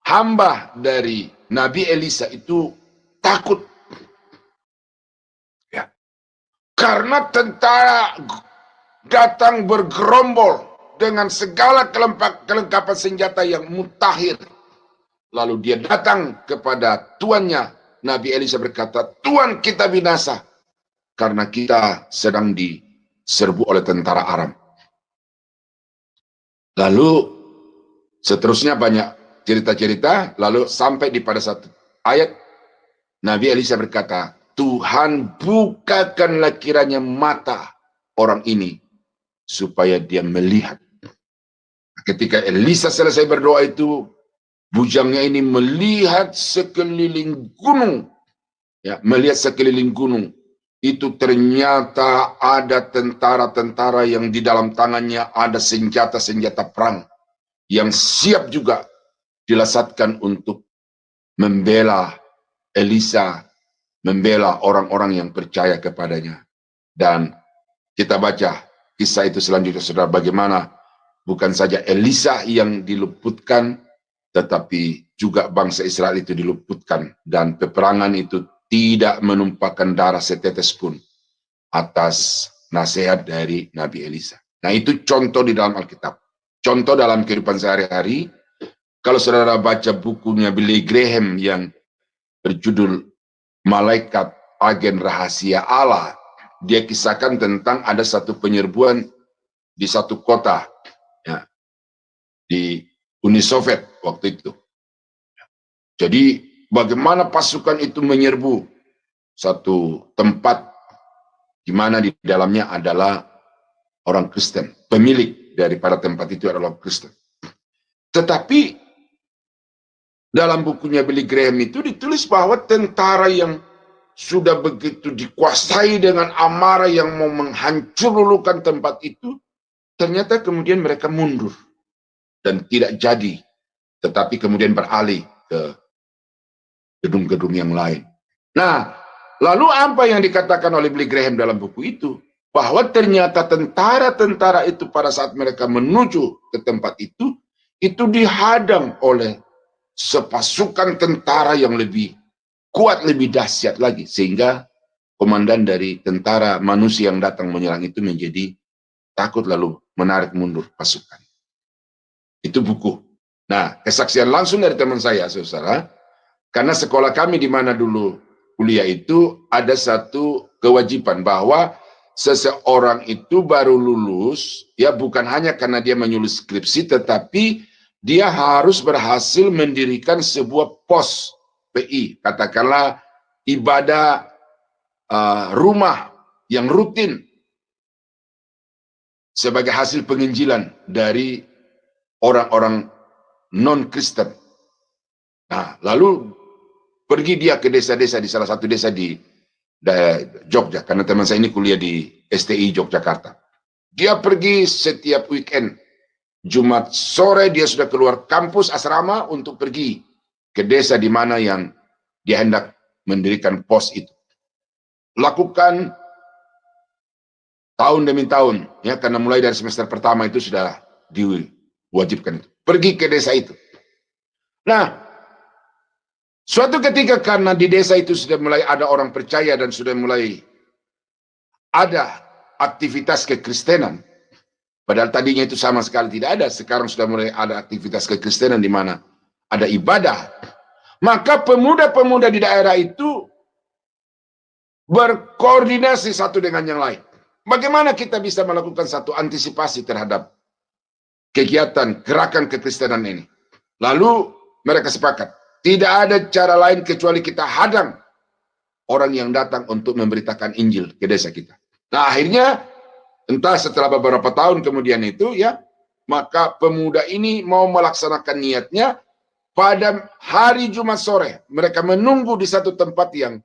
hamba dari Nabi Elisa itu takut. Ya. Karena tentara datang bergerombol dengan segala kelengkapan senjata yang mutakhir. Lalu dia datang kepada tuannya. Nabi Elisa berkata, "Tuan, kita binasa karena kita sedang diserbu oleh tentara Aram." Lalu seterusnya banyak cerita-cerita, lalu sampai di pada satu ayat, Nabi Elisa berkata, "Tuhan, bukakanlah kiranya mata orang ini, supaya dia melihat." Ketika Elisa selesai berdoa itu, bujangnya ini melihat sekeliling gunung. Ya, melihat sekeliling gunung. Itu ternyata ada tentara-tentara yang di dalam tangannya ada senjata-senjata perang, yang siap juga dilasatkan untuk membela Elisa, membela orang-orang yang percaya kepadanya. Dan kita baca kisah itu selanjutnya, saudara, bagaimana bukan saja Elisa yang diluputkan, tetapi juga bangsa Israel itu diluputkan. Dan peperangan itu tidak menumpahkan darah setetes pun atas nasihat dari Nabi Elisa. Nah, itu contoh di dalam Alkitab. Contoh dalam kehidupan sehari-hari, kalau saudara baca bukunya Billy Graham yang berjudul Malaikat Agen Rahasia Allah, dia kisahkan tentang ada satu penyerbuan di satu kota, ya, di Uni Soviet waktu itu. Jadi bagaimana pasukan itu menyerbu satu tempat di mana di dalamnya adalah orang Kristen, pemilik daripada tempat itu adalah Kristen. Tetapi dalam bukunya Billy Graham itu ditulis bahwa tentara yang sudah begitu dikuasai dengan amarah yang mau menghancurkan tempat itu, ternyata kemudian mereka mundur dan tidak jadi, tetapi kemudian beralih ke gedung-gedung yang lain. Nah, lalu apa yang dikatakan oleh Billy Graham dalam buku itu? Bahwa ternyata tentara-tentara itu pada saat mereka menuju ke tempat itu dihadang oleh sepasukan tentara yang lebih kuat, lebih dahsyat lagi, sehingga komandan dari tentara manusia yang datang menyerang itu menjadi takut lalu menarik mundur pasukan. Itu buku. Nah, kesaksian langsung dari teman saya, saudara, karena sekolah kami di mana dulu kuliah itu ada satu kewajiban bahwa seseorang itu baru lulus, ya bukan hanya karena dia menulis skripsi, tetapi dia harus berhasil mendirikan sebuah pos PI, katakanlah ibadah rumah yang rutin sebagai hasil penginjilan dari orang-orang non-Kristen. Nah, lalu pergi dia ke desa-desa, di salah satu desa di Jogja, karena teman saya ini kuliah di STI Yogyakarta. Dia pergi setiap weekend, Jumat sore dia sudah keluar kampus asrama untuk pergi ke desa di mana yang dia hendak mendirikan pos itu. Lakukan tahun demi tahun, ya, karena mulai dari semester pertama itu sudah diwajibkan itu. Pergi ke desa itu. Nah, suatu ketika karena di desa itu sudah mulai ada orang percaya dan sudah mulai ada aktivitas kekristenan, padahal tadinya itu sama sekali tidak ada, sekarang sudah mulai ada aktivitas kekristenan di mana ada ibadah, maka pemuda-pemuda di daerah itu berkoordinasi satu dengan yang lain. Bagaimana kita bisa melakukan satu antisipasi terhadap kegiatan gerakan kekristenan ini? Lalu mereka sepakat, tidak ada cara lain kecuali kita hadang orang yang datang untuk memberitakan Injil ke desa kita. Nah, akhirnya entah setelah beberapa tahun kemudian itu, ya, maka pemuda ini mau melaksanakan niatnya pada hari Jumat sore. Mereka menunggu di satu tempat yang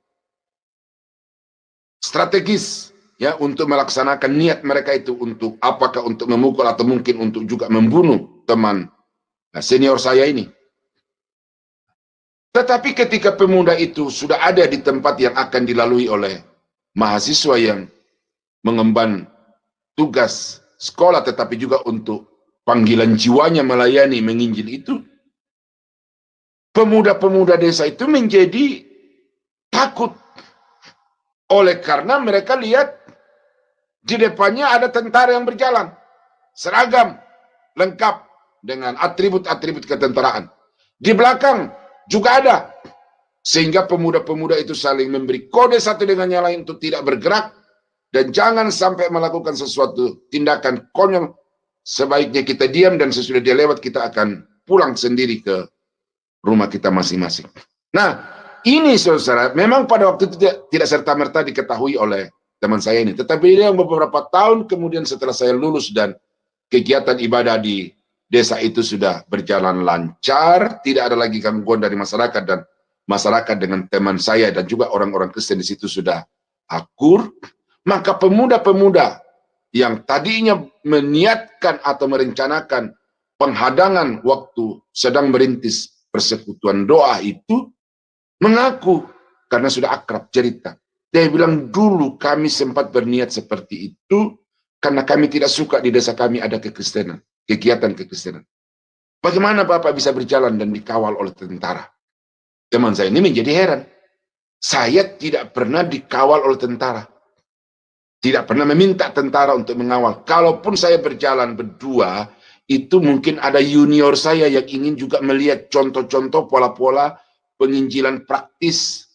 strategis, ya, untuk melaksanakan niat mereka itu, untuk apakah untuk memukul atau mungkin untuk juga membunuh teman senior saya ini. Tetapi ketika pemuda itu sudah ada di tempat yang akan dilalui oleh mahasiswa yang mengemban tugas sekolah, tetapi juga untuk panggilan jiwanya melayani menginjil itu, pemuda-pemuda desa itu menjadi takut. Oleh karena mereka lihat di depannya ada tentara yang berjalan, seragam lengkap dengan atribut-atribut ketentaraan. Di belakang juga ada, sehingga pemuda-pemuda itu saling memberi kode satu dengan yang lain untuk tidak bergerak dan jangan sampai melakukan sesuatu tindakan konyol. Sebaiknya kita diam dan sesudah dia lewat kita akan pulang sendiri ke rumah kita masing-masing. Nah, ini saudara, memang pada waktu itu tidak serta-merta diketahui oleh teman saya ini. Tetapi dia beberapa tahun kemudian setelah saya lulus dan kegiatan ibadah di desa itu sudah berjalan lancar, tidak ada lagi gangguan dari masyarakat, dan masyarakat dengan teman saya dan juga orang-orang Kristen di situ sudah akur, maka pemuda-pemuda yang tadinya meniatkan atau merencanakan penghadangan waktu sedang merintis persekutuan doa itu mengaku karena sudah akrab cerita. Dia bilang, dulu kami sempat berniat seperti itu karena kami tidak suka di desa kami ada kekristenan, kegiatan kekristenan. Bagaimana Bapak bisa berjalan dan dikawal oleh tentara? Teman saya ini menjadi heran. Saya tidak pernah dikawal oleh tentara. Tidak pernah meminta tentara untuk mengawal. Kalaupun saya berjalan berdua, itu mungkin ada junior saya yang ingin juga melihat contoh-contoh pola-pola penginjilan praktis.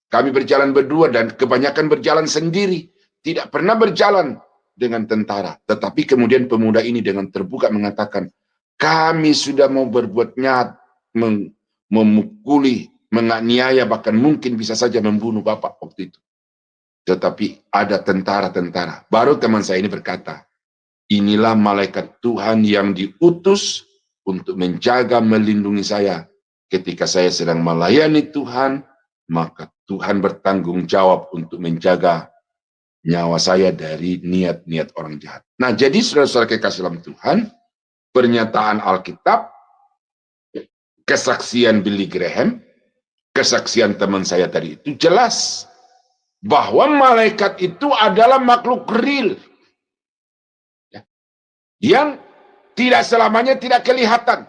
Kami berjalan berdua dan kebanyakan berjalan sendiri. Tidak pernah berjalan dengan tentara. Tetapi kemudian pemuda ini dengan terbuka mengatakan, kami sudah mau berbuat nyat, memukuli, menganiaya, bahkan mungkin bisa saja membunuh Bapak waktu itu. Tetapi ada tentara-tentara. Baru teman saya ini berkata, inilah malaikat Tuhan yang diutus untuk menjaga, melindungi saya. Ketika saya sedang melayani Tuhan, maka Tuhan bertanggung jawab untuk menjaga nyawa saya dari niat-niat orang jahat. Nah, jadi saudara-saudara kekasih dalam Tuhan, pernyataan Alkitab, kesaksian Billy Graham, kesaksian teman saya tadi itu jelas bahwa malaikat itu adalah makhluk real, ya, yang tidak selamanya tidak kelihatan.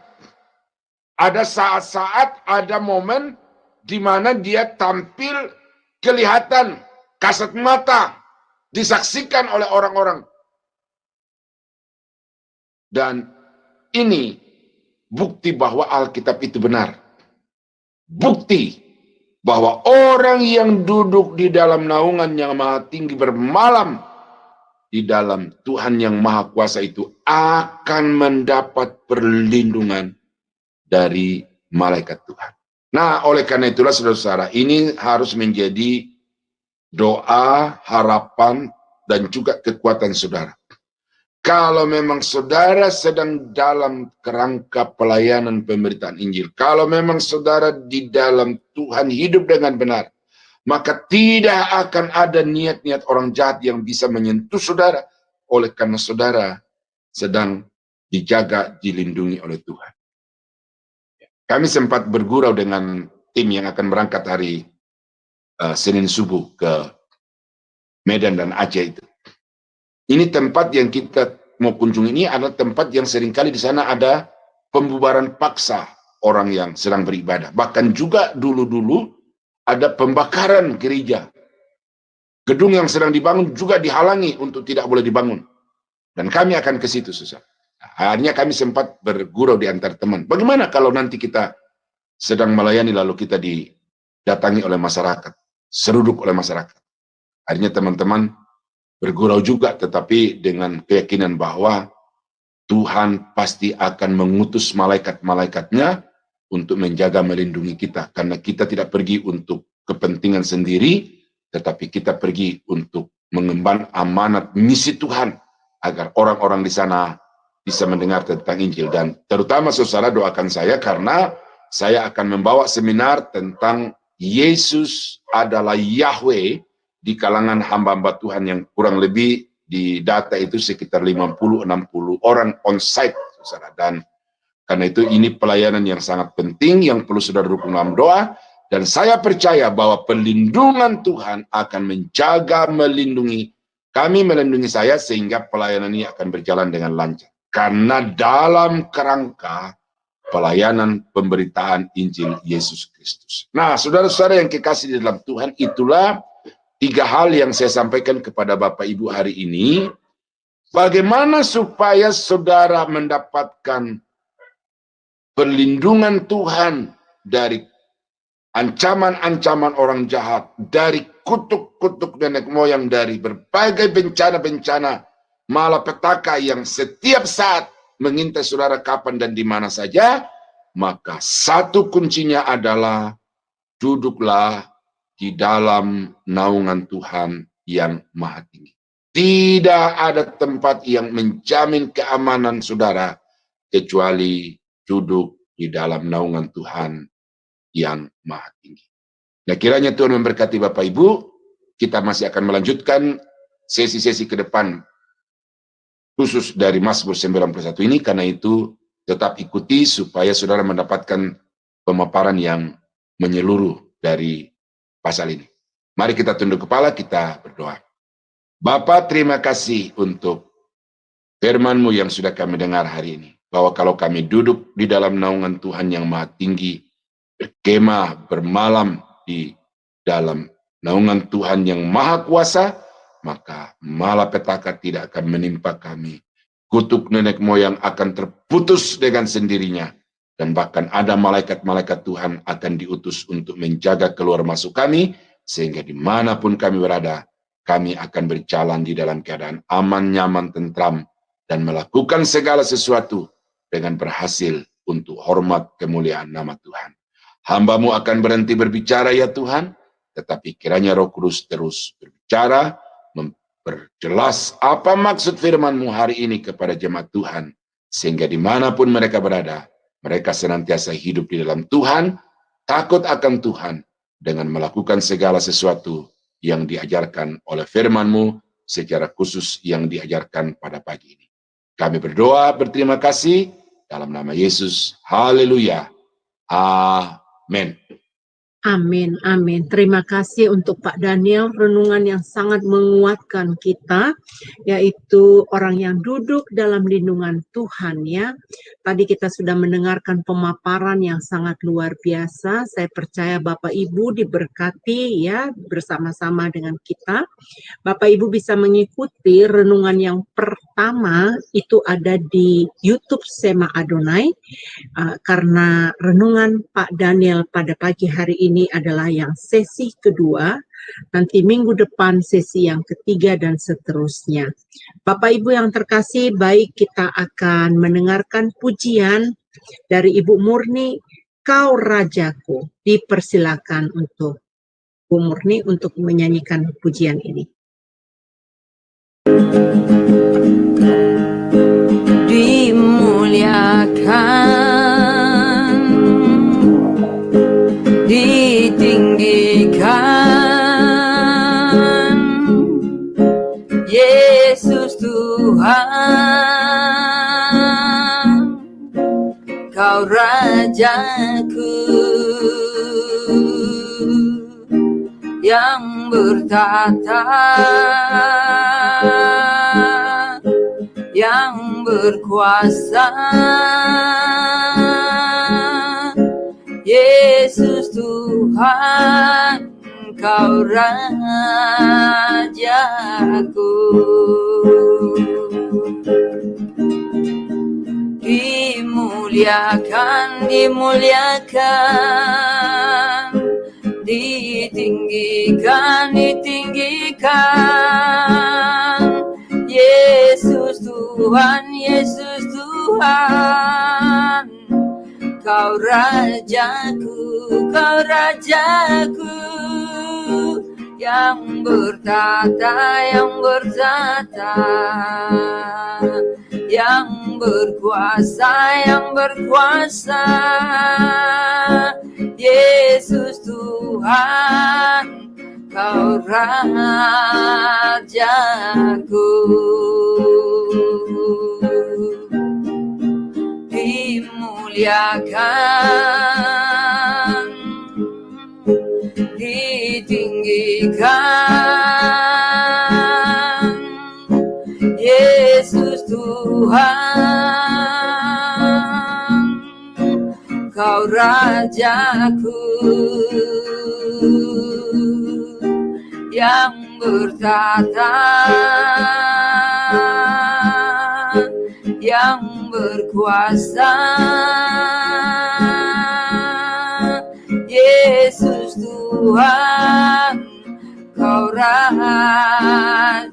Ada saat-saat, ada momen di mana dia tampil kelihatan, kasat mata, disaksikan oleh orang-orang. Dan ini bukti bahwa Alkitab itu benar. Bukti bahwa orang yang duduk di dalam naungan yang maha tinggi bermalam di dalam Tuhan yang maha kuasa itu akan mendapat perlindungan dari malaikat Tuhan. Nah, oleh karena itulah saudara-saudara, ini harus menjadi doa, harapan, dan juga kekuatan saudara. Kalau memang saudara sedang dalam kerangka pelayanan pemberitaan Injil, kalau memang saudara di dalam Tuhan hidup dengan benar, maka tidak akan ada niat-niat orang jahat yang bisa menyentuh saudara, oleh karena saudara sedang dijaga, dilindungi oleh Tuhan. Kami sempat bergurau dengan tim yang akan berangkat hari Senin subuh ke Medan dan Aceh itu. Ini tempat yang kita mau kunjungi, ini adalah tempat yang seringkali di sana ada pembubaran paksa orang yang sedang beribadah. Bahkan juga dulu-dulu ada pembakaran gereja. Gedung yang sedang dibangun juga dihalangi untuk tidak boleh dibangun. Dan kami akan ke situ, susah. Akhirnya kami sempat bergurau di antar teman. Bagaimana kalau nanti kita sedang melayani lalu kita didatangi oleh masyarakat, seruduk oleh masyarakat. Akhirnya teman-teman bergurau juga, tetapi dengan keyakinan bahwa Tuhan pasti akan mengutus malaikat-malaikatnya untuk menjaga, melindungi kita. Karena kita tidak pergi untuk kepentingan sendiri, tetapi kita pergi untuk mengemban amanat misi Tuhan, agar orang-orang di sana bisa mendengar tentang Injil. Dan terutama saudara doakan saya, karena saya akan membawa seminar tentang Yesus adalah Yahweh di kalangan hamba-hamba Tuhan yang kurang lebih di data itu sekitar 50-60 orang on-site, saudara. Dan karena itu ini pelayanan yang sangat penting yang perlu saudara dukung dalam doa. Dan saya percaya bahwa perlindungan Tuhan akan menjaga, melindungi kami, melindungi saya, sehingga pelayanan ini akan berjalan dengan lancar. Karena dalam kerangka pelayanan pemberitaan Injil Yesus Kristus. Nah, saudara-saudara yang kekasih di dalam Tuhan, itulah 3 hal yang saya sampaikan kepada Bapak Ibu hari ini. Bagaimana supaya saudara mendapatkan perlindungan Tuhan dari ancaman-ancaman orang jahat, dari kutuk-kutuk nenek moyang, dari berbagai bencana-bencana malapetaka yang setiap saat mengintai saudara kapan dan di mana saja. Maka satu kuncinya adalah duduklah di dalam naungan Tuhan yang maha tinggi. Tidak ada tempat yang menjamin keamanan saudara kecuali duduk di dalam naungan Tuhan yang maha tinggi. Nah, kiranya Tuhan memberkati Bapak Ibu. Kita masih akan melanjutkan sesi-sesi ke depan khusus dari Mazmur 91 ini. Karena itu tetap ikuti supaya saudara mendapatkan pemaparan yang menyeluruh dari pasal ini. Mari kita tunduk kepala, kita berdoa. Bapa, terima kasih untuk firman-Mu yang sudah kami dengar hari ini. Bahwa kalau kami duduk di dalam naungan Tuhan yang maha tinggi, berkemah, bermalam di dalam naungan Tuhan yang maha kuasa, maka malapetaka tidak akan menimpa kami. Kutuk nenek moyang akan terputus dengan sendirinya. Dan bahkan ada malaikat-malaikat Tuhan akan diutus untuk menjaga keluar masuk kami, sehingga dimanapun kami berada, kami akan berjalan di dalam keadaan aman, nyaman, tentram, dan melakukan segala sesuatu dengan berhasil untuk hormat kemuliaan nama Tuhan. Hamba-Mu akan berhenti berbicara ya Tuhan, tetapi kiranya Roh Kudus terus berbicara, memperjelas apa maksud firman-Mu hari ini kepada jemaat Tuhan, sehingga dimanapun mereka berada, mereka senantiasa hidup di dalam Tuhan, takut akan Tuhan, dengan melakukan segala sesuatu yang diajarkan oleh firman-Mu secara khusus yang diajarkan pada pagi ini. Kami berdoa berterima kasih dalam nama Yesus. Haleluya. Amin. Amin, amin. Terima kasih untuk Pak Daniel, renungan yang sangat menguatkan kita, yaitu orang yang duduk dalam lindungan Tuhan ya. Tadi kita sudah mendengarkan pemaparan yang sangat luar biasa. Saya percaya Bapak Ibu diberkati ya bersama-sama dengan kita. Bapak Ibu bisa mengikuti renungan yang pertama itu ada di YouTube Sema Adonai. Karena renungan Pak Daniel pada pagi hari ini adalah yang sesi kedua, nanti minggu depan sesi yang ketiga dan seterusnya. Bapak Ibu yang terkasih, baik kita akan mendengarkan pujian dari Ibu Murni, Kau Rajaku. Dipersilakan untuk Bu Murni untuk menyanyikan pujian ini. Dimuliakan, ditinggikan, Yesus Tuhan, Kau Rajaku yang bertata, yang berkuasa, Yesus Tuhan, Kau Rajaku. Dimuliakan, dimuliakan, ditinggikan, ditinggikan, Yesus Tuhan, Yesus Tuhan, Kau Rajaku, Kau Rajaku, yang bertata, yang bertata, yang berkuasa, yang berkuasa, Yesus Tuhan, Kau Rajaku. Dimuliakan, ditinggikan, Yesus Tuhan, Kau Rajaku, yang bertata, yang berkuasa, Yesus Tuhan, Kau Rajaku.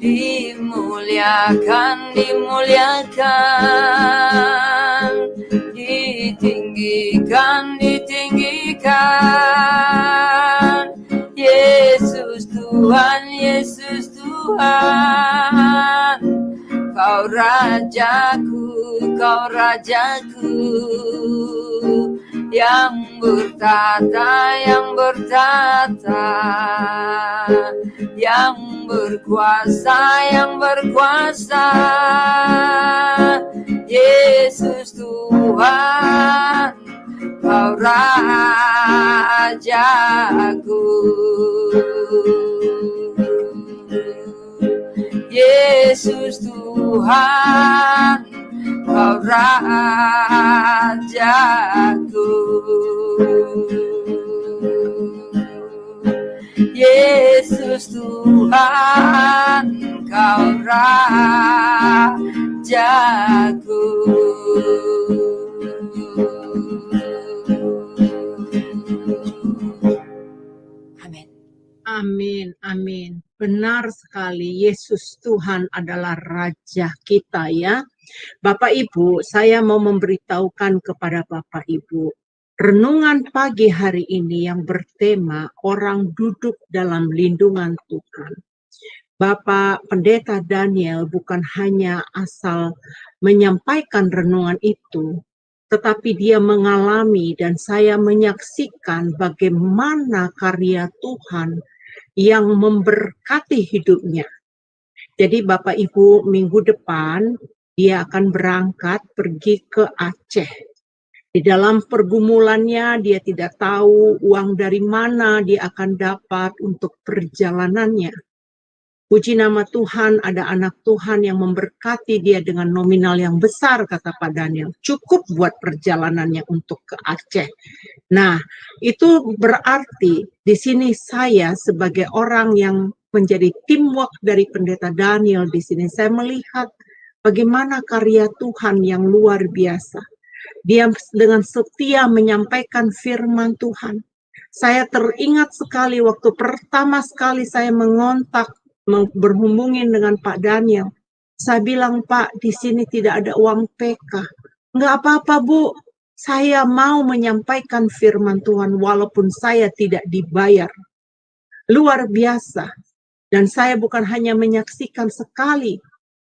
Dimuliakan, dimuliakan, ditinggikan, ditinggikan, Yesus Tuhan, Yesus Tuhan, Kau Rajaku, Kau Rajaku, yang bertata, yang bertata, yang berkuasa, yang berkuasa, Yesus Tuhan, Kau Rajaku. Yesus Tuhan, Kau Rajaku. Yesus Tuhan, Kau Rajaku. Amin. Amin, amin. Benar sekali, Yesus Tuhan adalah Raja kita ya. Bapak Ibu, saya mau memberitahukan kepada Bapak Ibu, renungan pagi hari ini yang bertema orang duduk dalam lindungan Tuhan. Bapak Pendeta Daniel bukan hanya asal menyampaikan renungan itu, tetapi dia mengalami dan saya menyaksikan bagaimana karya Tuhan yang memberkati hidupnya. Jadi Bapak Ibu, minggu depan dia akan berangkat pergi ke Aceh. Di dalam pergumulannya dia tidak tahu uang dari mana dia akan dapat untuk perjalanannya. Puji nama Tuhan, ada anak Tuhan yang memberkati dia dengan nominal yang besar, kata Pak Daniel. Cukup buat perjalanannya untuk ke Aceh. Nah, itu berarti di sini saya sebagai orang yang menjadi teamwork dari Pendeta Daniel di sini, saya melihat bagaimana karya Tuhan yang luar biasa. Dia dengan setia menyampaikan firman Tuhan. Saya teringat sekali waktu pertama sekali saya mengontak, berhubungin dengan Pak Daniel. Saya bilang, Pak, di sini tidak ada uang PK. Enggak apa-apa, Bu. Saya mau menyampaikan firman Tuhan walaupun saya tidak dibayar. Luar biasa. Dan saya bukan hanya menyaksikan sekali,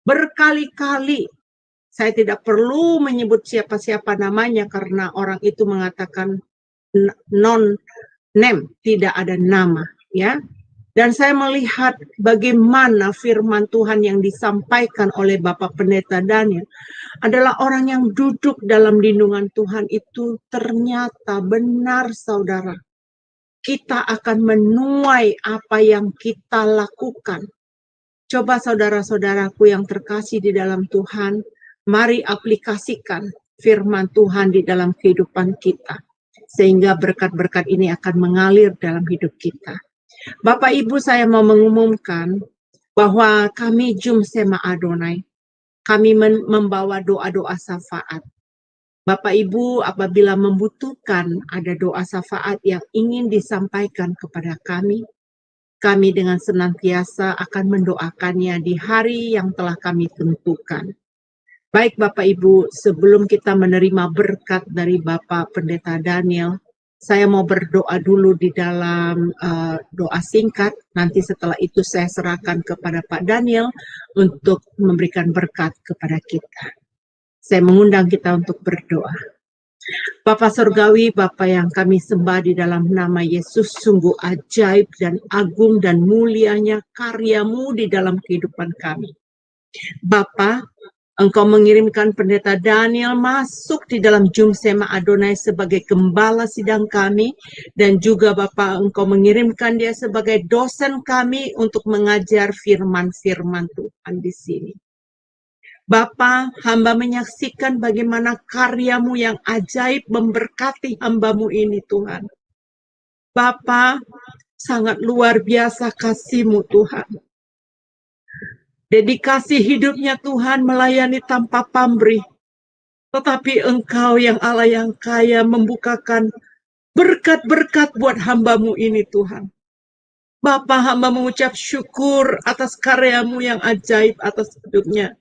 berkali-kali. Saya tidak perlu menyebut siapa-siapa namanya karena orang itu mengatakan non-name, tidak ada nama, ya. Dan saya melihat bagaimana firman Tuhan yang disampaikan oleh Bapak Pendeta Daniel adalah orang yang duduk dalam lindungan Tuhan itu ternyata benar, saudara. Kita akan menuai apa yang kita lakukan. Coba saudara-saudaraku yang terkasih di dalam Tuhan, mari aplikasikan firman Tuhan di dalam kehidupan kita. Sehingga berkat-berkat ini akan mengalir dalam hidup kita. Bapak Ibu, saya mau mengumumkan bahwa kami Jumsema Adonai, kami membawa doa-doa syafaat. Bapak Ibu, apabila membutuhkan ada doa syafaat yang ingin disampaikan kepada kami dengan senantiasa akan mendoakannya di hari yang telah kami tentukan. Baik Bapak Ibu, sebelum kita menerima berkat dari Bapak Pendeta Daniel, saya mau berdoa dulu di dalam doa singkat. Nanti setelah itu saya serahkan kepada Pak Daniel untuk memberikan berkat kepada kita. Saya mengundang kita untuk berdoa. Bapa Surgawi, Bapa yang kami sembah di dalam nama Yesus, sungguh ajaib dan agung dan mulianya karya-Mu di dalam kehidupan kami. Bapa, Engkau mengirimkan Pendeta Daniel masuk di dalam Jumsema Adonai sebagai gembala sidang kami, dan juga Bapa, Engkau mengirimkan dia sebagai dosen kami untuk mengajar firman-firman Tuhan di sini. Bapa, hamba menyaksikan bagaimana karya-Mu yang ajaib memberkati hamba-Mu ini, Tuhan. Bapa, sangat luar biasa kasih-Mu, Tuhan. Dedikasi hidupnya Tuhan melayani tanpa pamrih. Tetapi Engkau yang Allah yang kaya membukakan berkat-berkat buat hamba-Mu ini, Tuhan. Bapa, hamba mengucap syukur atas karya-Mu yang ajaib atas hidupnya.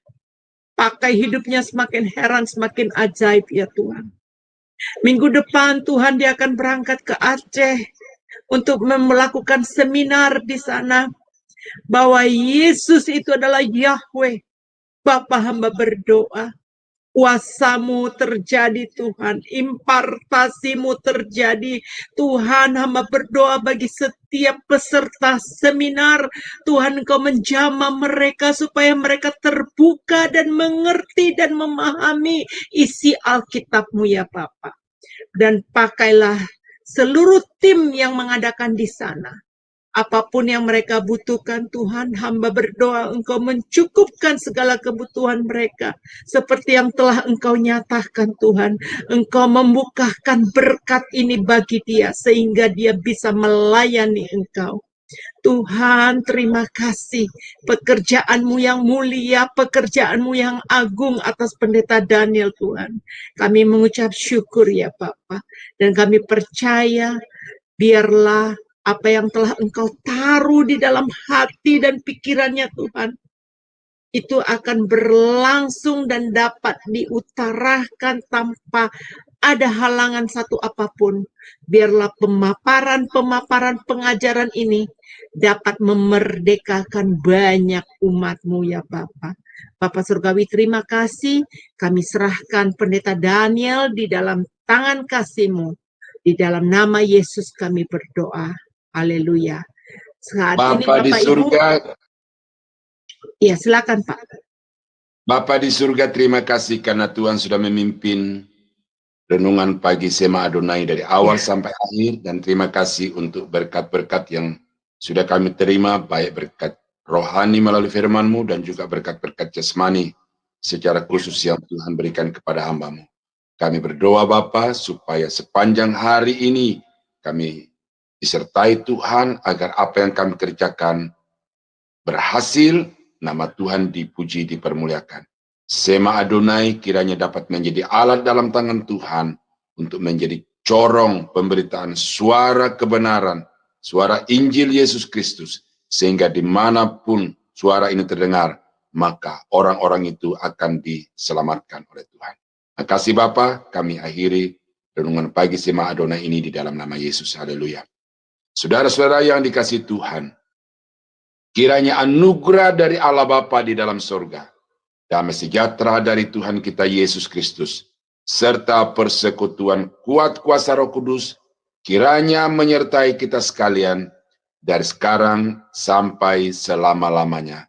Pakai hidupnya semakin heran, semakin ajaib ya Tuhan. Minggu depan Tuhan dia akan berangkat ke Aceh untuk melakukan seminar di sana. Bahwa Yesus itu adalah Yahweh. Bapa, hamba berdoa, kuasa-Mu terjadi Tuhan, impartasi-Mu terjadi Tuhan. Hamba berdoa bagi setiap peserta seminar, Tuhan Engkau menjamah mereka supaya mereka terbuka dan mengerti dan memahami isi Alkitab-Mu ya Bapa. Dan pakailah seluruh tim yang mengadakan di sana. Apapun yang mereka butuhkan Tuhan, hamba berdoa Engkau mencukupkan segala kebutuhan mereka. Seperti yang telah Engkau nyatakan Tuhan. Engkau membukakan berkat ini bagi dia sehingga dia bisa melayani Engkau. Tuhan, terima kasih pekerjaan-Mu yang mulia, pekerjaan-Mu yang agung atas Pendeta Daniel Tuhan. Kami mengucap syukur ya Bapa. Dan kami percaya biarlah apa yang telah Engkau taruh di dalam hati dan pikirannya Tuhan, itu akan berlangsung dan dapat diutarakan tanpa ada halangan satu apapun. Biarlah pemaparan pengajaran ini dapat memerdekakan banyak umat-Mu ya Bapa. Bapa Surgawi, terima kasih. Kami serahkan Pendeta Daniel di dalam tangan kasih-Mu. Di dalam nama Yesus kami berdoa. Haleluya. Saat ini Bapa di Bapak Ibu, surga, ya silakan Pak. Bapa di surga, terima kasih karena Tuhan sudah memimpin renungan pagi Sema Adonai dari awal sampai akhir, dan terima kasih untuk berkat-berkat yang sudah kami terima, baik berkat rohani melalui firman-Mu dan juga berkat-berkat jasmani secara khusus yang Tuhan berikan kepada hamba-Mu. Kami berdoa Bapa supaya sepanjang hari ini kami disertai Tuhan agar apa yang kami kerjakan berhasil, nama Tuhan dipuji, dipermuliakan. Sema Adonai kiranya dapat menjadi alat dalam tangan Tuhan untuk menjadi corong pemberitaan suara kebenaran, suara Injil Yesus Kristus, sehingga dimanapun suara ini terdengar, maka orang-orang itu akan diselamatkan oleh Tuhan. Terima kasih Bapa, kami akhiri renungan pagi Sema Adonai ini di dalam nama Yesus. Haleluya. Saudara-saudara yang dikasihi Tuhan, kiranya anugerah dari Allah Bapa di dalam surga, damai sejahtera dari Tuhan kita Yesus Kristus, serta persekutuan kuat kuasa Roh Kudus, kiranya menyertai kita sekalian dari sekarang sampai selama-lamanya.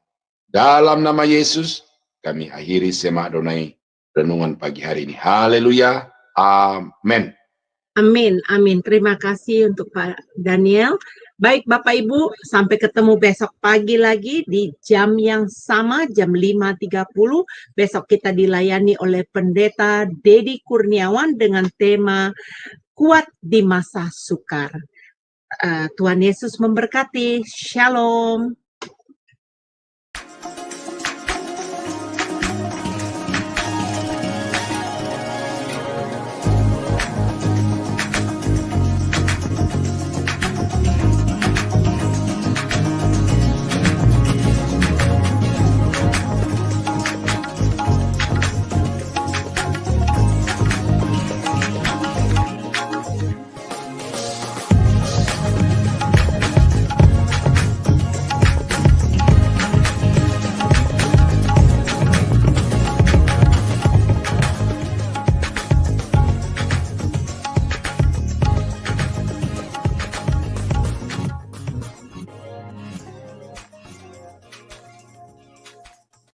Dalam nama Yesus, kami akhiri Sema Adonai renungan pagi hari ini. Haleluya. Amin. Amin, amin. Terima kasih untuk Pak Daniel. Baik Bapak Ibu, sampai ketemu besok pagi lagi di jam yang sama, jam 5.30. Besok kita dilayani oleh Pendeta Dedi Kurniawan dengan tema Kuat di Masa Sukar. Tuhan Yesus memberkati. Shalom.